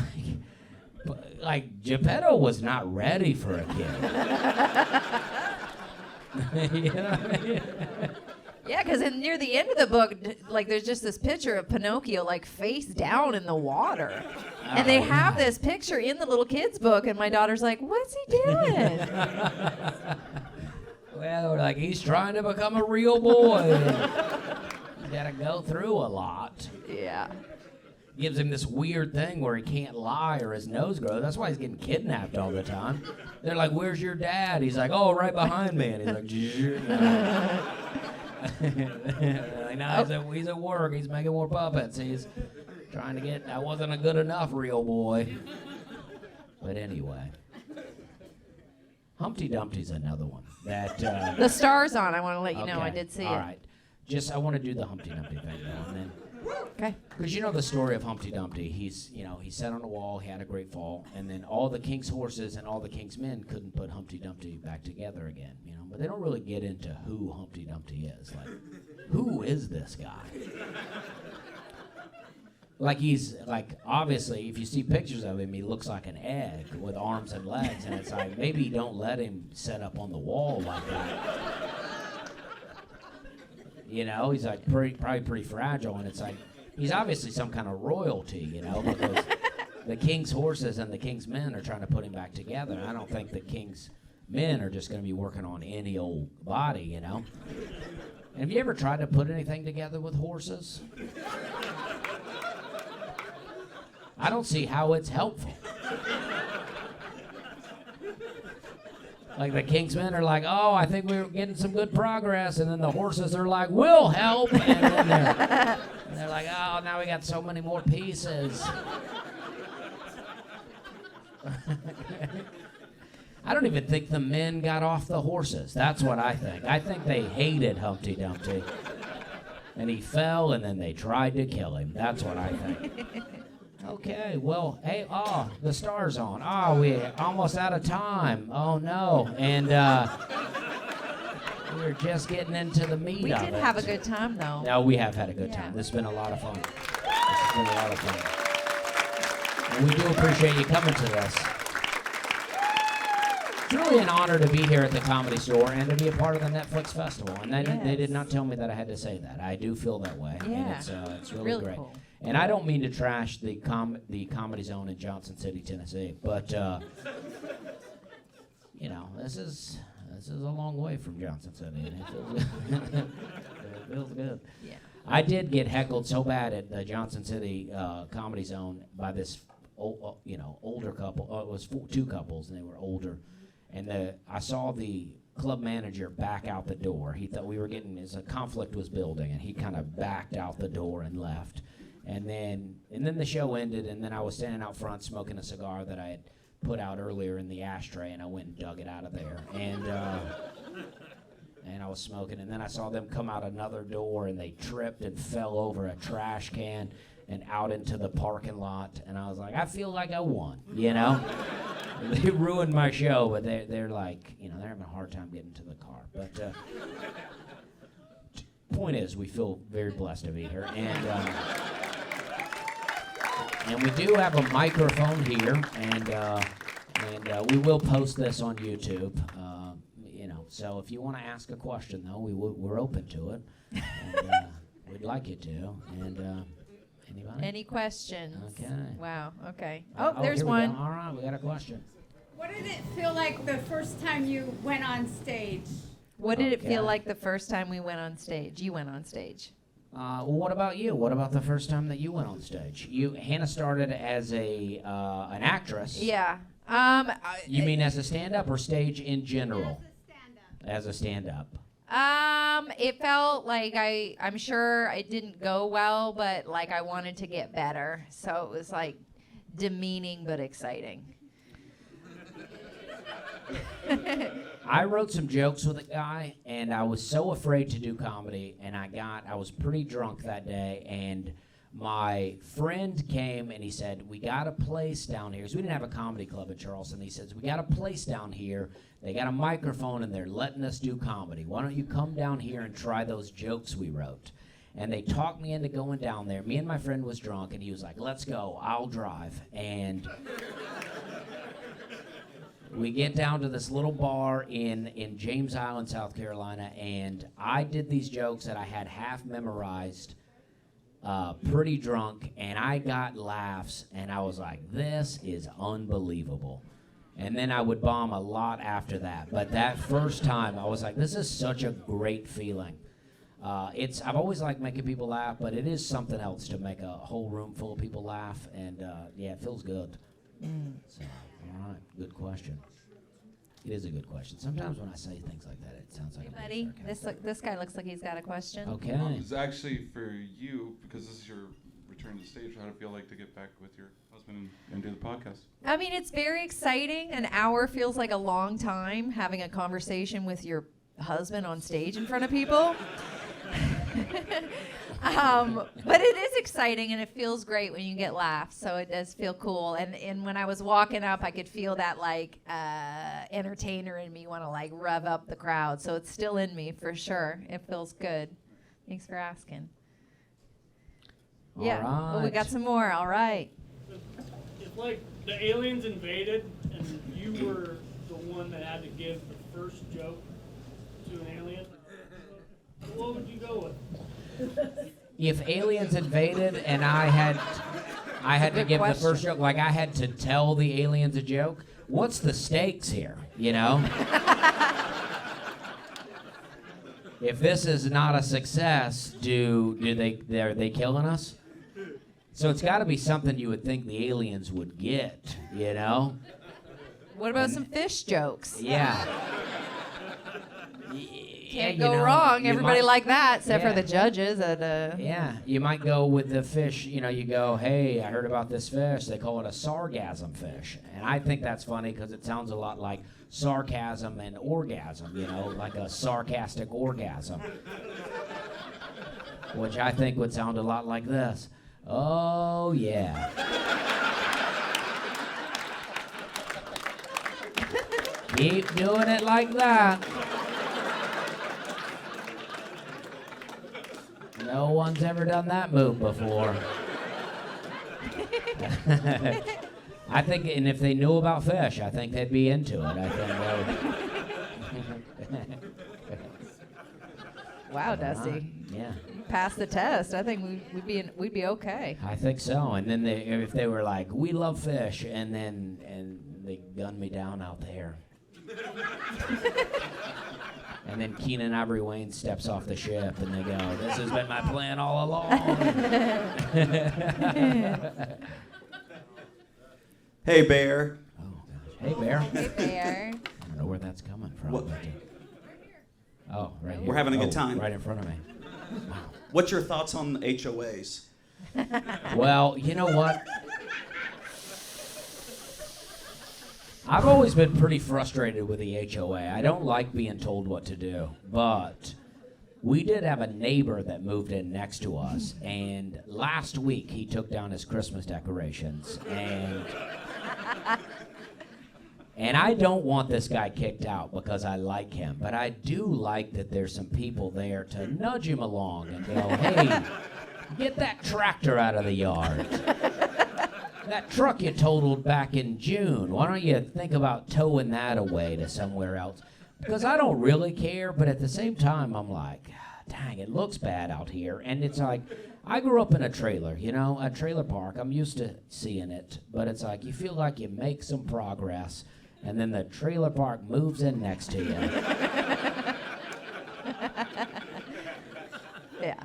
Geppetto was not ready for a kid. You know what I mean? Yeah, because near the end of the book, there's just this picture of Pinocchio, face down in the water. And they have this picture in the little kid's book, and my daughter's what's he doing? Well, we're he's trying to become a real boy. He's got to go through a lot. Yeah. Gives him this weird thing where he can't lie or his nose grows. That's why he's getting kidnapped all the time. They're where's your dad? He's oh, right behind me. And he's no, he's at work. He's making more puppets. He's trying to get, I wasn't a good enough real boy. But anyway. Humpty Dumpty's another one. That The star's on. I want to let you know I did see it. All right. I want to do the Humpty Dumpty thing now and then. Okay. Because you know the story of Humpty Dumpty. He sat on a wall, he had a great fall, and then all the king's horses and all the king's men couldn't put Humpty Dumpty back together again. But they don't really get into who Humpty Dumpty is. Who is this guy? He's obviously, if you see pictures of him, he looks like an egg with arms and legs, and it's maybe don't let him set up on the wall like that. He's probably pretty fragile, and it's he's obviously some kind of royalty, because the king's horses and the king's men are trying to put him back together. And I don't think the king's men are just going to be working on any old body, And have you ever tried to put anything together with horses? I don't see how it's helpful. The king's men are oh, I think we're getting some good progress, and then the horses are we'll help, and then they're oh, now we got so many more pieces. I don't even think the men got off the horses. That's what I think. I think they hated Humpty Dumpty, and he fell, and then they tried to kill him. That's what I think. Okay, well, hey, the star's on. We're almost out of time. Oh, no. And we're just getting into the meat of it. We did have a good time, though. No, we have had a good time. This has been a lot of fun. This has been a lot of fun. And we do appreciate you coming to this. It's really an honor to be here at the Comedy Store and to be a part of the Netflix Festival. And they did not tell me that I had to say that. I do feel that way. Yeah. And it's really great. Cool. And I don't mean to trash the Comedy Zone in Johnson City, Tennessee, but this is a long way from Johnson City, and it feels good. Yeah. I did get heckled so bad at the Johnson City Comedy Zone by this older couple. It was two couples, and they were older, and I saw the club manager back out the door. He thought we were as a conflict was building, and he kind of backed out the door and left. And then the show ended, and then I was standing out front smoking a cigar that I had put out earlier in the ashtray, and I went and dug it out of there. And I was smoking, and then I saw them come out another door, and they tripped and fell over a trash can and out into the parking lot. And I was I feel like I won, They ruined my show, but they're they're having a hard time getting to the car. But point is, we feel very blessed to be here, and we do have a microphone here, and we will post this on YouTube. So if you want to ask a question, though, we're open to it, and we'd like you to. And anybody? Any questions? Okay. Wow. Okay. There's here we one. go. All right, we got a question. What did it feel like the first time you went on stage? What did it feel like the first time we went on stage? You went on stage. Well, what about you? What about the first time that you went on stage? Hannah started as an actress. Yeah. You mean as a stand-up or stage in general? As a stand-up. As a stand-up. It felt like I'm sure it didn't go well, but like I wanted to get better. So it was like demeaning but exciting. I wrote some jokes with a guy, and I was so afraid to do comedy, and I was pretty drunk that day, and my friend came and he said, we got a place down here. So we didn't have a comedy club in Charleston. He says, we got a place down here. They got a microphone, and they're letting us do comedy. Why don't you come down here and try those jokes we wrote? And they talked me into going down there. Me and my friend was drunk, and he was like, let's go. I'll drive. And we get down to this little bar in James Island, South Carolina, and I did these jokes that I had half memorized, pretty drunk, and I got laughs, and I was like, this is unbelievable. And then I would bomb a lot after that. But that first time, I was like, this is such a great feeling. I've always liked making people laugh, but it is something else to make a whole room full of people laugh, and yeah, it feels good. So, all right, good question. It is a good question. Sometimes when I say things like that, it sounds like Hey, I'm buddy, being sarcastic. this guy looks like he's got a question. Okay. It's actually for you, because this is your return to the stage. How did it feel like to get back with your husband and do the podcast? I mean, it's very exciting. An hour feels like a long time having a conversation with your husband on stage in front of people. But it is exciting, and it feels great when you get laughs, so it does feel cool. And when I was walking up, I could feel that like entertainer in me want to like rev up the crowd, so it's still in me for sure. It feels good. Thanks for asking. All Yeah, well, we right. got some more. All right. If like the aliens invaded and you were the one that had to give the first joke to an alien, what would you go with? If aliens invaded and I had to good give question. the first joke, like I had to tell the aliens a joke, what's the stakes here, you know? If this is not a success, are they killing us? So it's got to be something you would think the aliens would get, you know? What about some fish jokes? Yeah. Can't go wrong. Everybody like that, except Yeah. for the judges. Yeah, you might go with the fish, you know, you go, hey, I heard about this fish. They call it a sargasm fish. And I think that's funny because it sounds a lot like sarcasm and orgasm, you know, like a sarcastic orgasm. Which I think would sound a lot like this. Oh, yeah. Keep doing it like that. No one's ever done that move before. I think, and if they knew about fish, I think they'd be into it. I think Wow, Dusty. yeah, You passed the test. I think we'd be okay. I think so. And then if they were like, we love fish, and they gunned me down out there. And then Keenan Ivory Wayne steps off the ship, and they go, this has been my plan all along. Hey, Bear. Oh, gosh. Hey, Bear. Hey, Bear. I don't know where that's coming from. What- Oh, right here. We're having a good Oh, time. Right in front of me. What's your thoughts on HOAs? Well, you know what? I've always been pretty frustrated with the HOA. I don't like being told what to do, but we did have a neighbor that moved in next to us, and last week he took down his Christmas decorations, and I don't want this guy kicked out because I like him, but I do like that there's some people there to nudge him along and go, hey, get that tractor out of the yard. That truck you totaled back in June, why don't you think about towing that away to somewhere else? Because I don't really care, but at the same time, I'm like, dang, it looks bad out here. And it's like, I grew up in a trailer, you know, a trailer park. I'm used to seeing it, but it's like you feel like you make some progress, and then the trailer park moves in next to you. Yeah.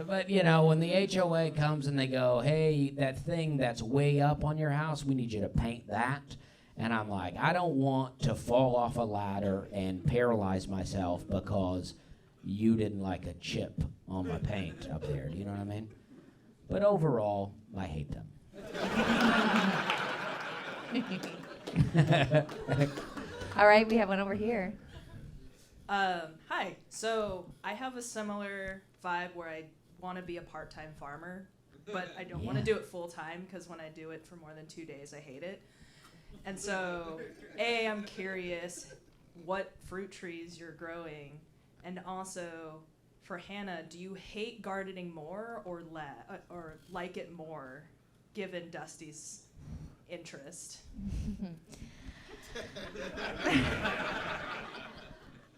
But, you know, when the HOA comes and they go, hey, that thing that's way up on your house, we need you to paint that. And I'm like, I don't want to fall off a ladder and paralyze myself because you didn't like a chip on my paint up there. Do you know what I mean? But overall, I hate them. All right, we have one over here. Hi. So I have a similar vibe where I want to be a part-time farmer, but I don't want to do it full-time because when I do it for more than 2 days, I hate it. And so, I'm curious what fruit trees you're growing, and also for Hannah, do you hate gardening more or like it more, given Dusty's interest?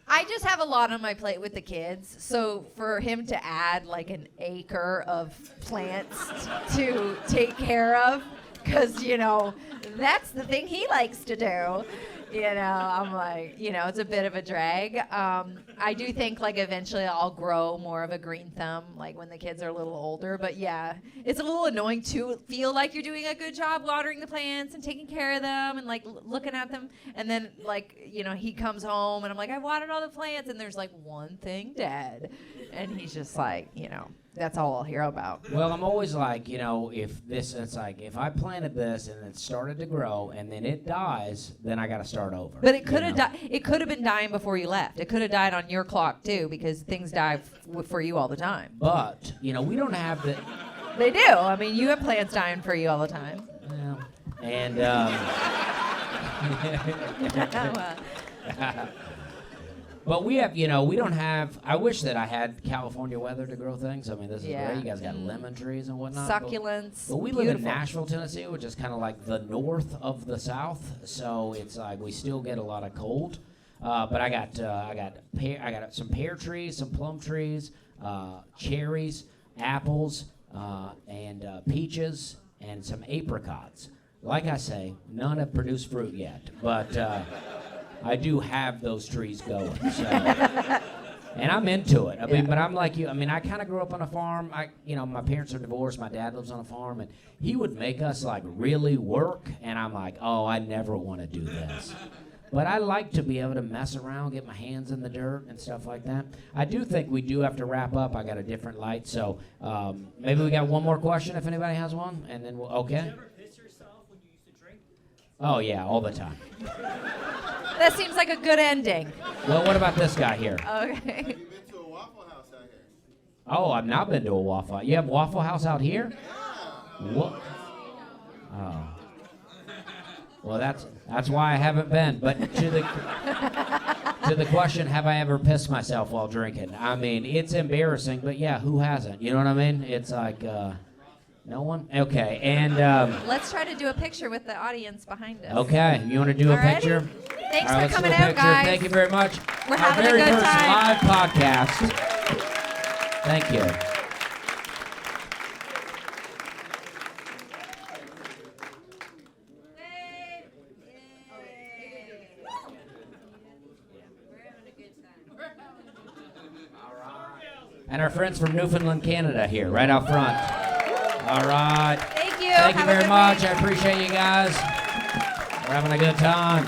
I just have a lot on my plate with the kids, so for him to add like an acre of plants to take care of, because, you know, that's the thing he likes to do. You know, I'm like, you know, it's a bit of a drag. I do think, like, eventually I'll grow more of a green thumb, like, when the kids are a little older. But, yeah, it's a little annoying to feel like you're doing a good job watering the plants and taking care of them and, like, looking at them. And then, like, you know, he comes home and I'm like, I watered all the plants. And there's, like, one thing dead. And he's just like, you know, that's all I'll hear about. Well, I'm always like, you know, it's like, if I planted this and it started to grow and then it dies, then I got to start over. But it could have died. It could have been dying before you left. It could have died on your clock too, because things die for you all the time. But, you know, we don't have the... They do. I mean, you have plants dying for you all the time. Well, and... But we have, you know, we don't have... I wish that I had California weather to grow things. I mean, this is great. You guys got lemon trees and whatnot. Succulents. But we live in Nashville, Tennessee, which is kind of like the north of the South. So it's like we still get a lot of cold. But I got some pear trees, some plum trees, cherries, apples, and peaches, and some apricots. Like I say, none have produced fruit yet, but I do have those trees going. So. And I'm into it. I mean, but I'm like you. I mean, I kind of grew up on a farm. My parents are divorced. My dad lives on a farm, and he would make us like really work. And I'm like, oh, I never want to do this. But I like to be able to mess around, get my hands in the dirt and stuff like that. I do think we do have to wrap up. I got a different light, so maybe we got one more question if anybody has one, and then we'll. Okay. Did you ever piss yourself when you used to drink? Oh yeah, all the time. That seems like a good ending. Well, what about this guy here? Okay. Have you been to a Waffle House out here? Oh, I've not been to a Waffle House. You have Waffle House out here? What? Oh. Well, that's why I haven't been. But to the question, have I ever pissed myself while drinking? I mean, it's embarrassing, but yeah, who hasn't? You know what I mean? It's like, no one? Okay, and... Let's try to do a picture with the audience behind us. Okay, you want to do a Alrighty. picture? Thanks All right, for let's do coming a out, picture. guys. Thank you very much. We're Our having a very good first time. live podcast. Thank you. And our friends from Newfoundland, Canada here, right out front. All right. Thank you. Thank you Have a very good much. week. I appreciate you guys. We're having a good time.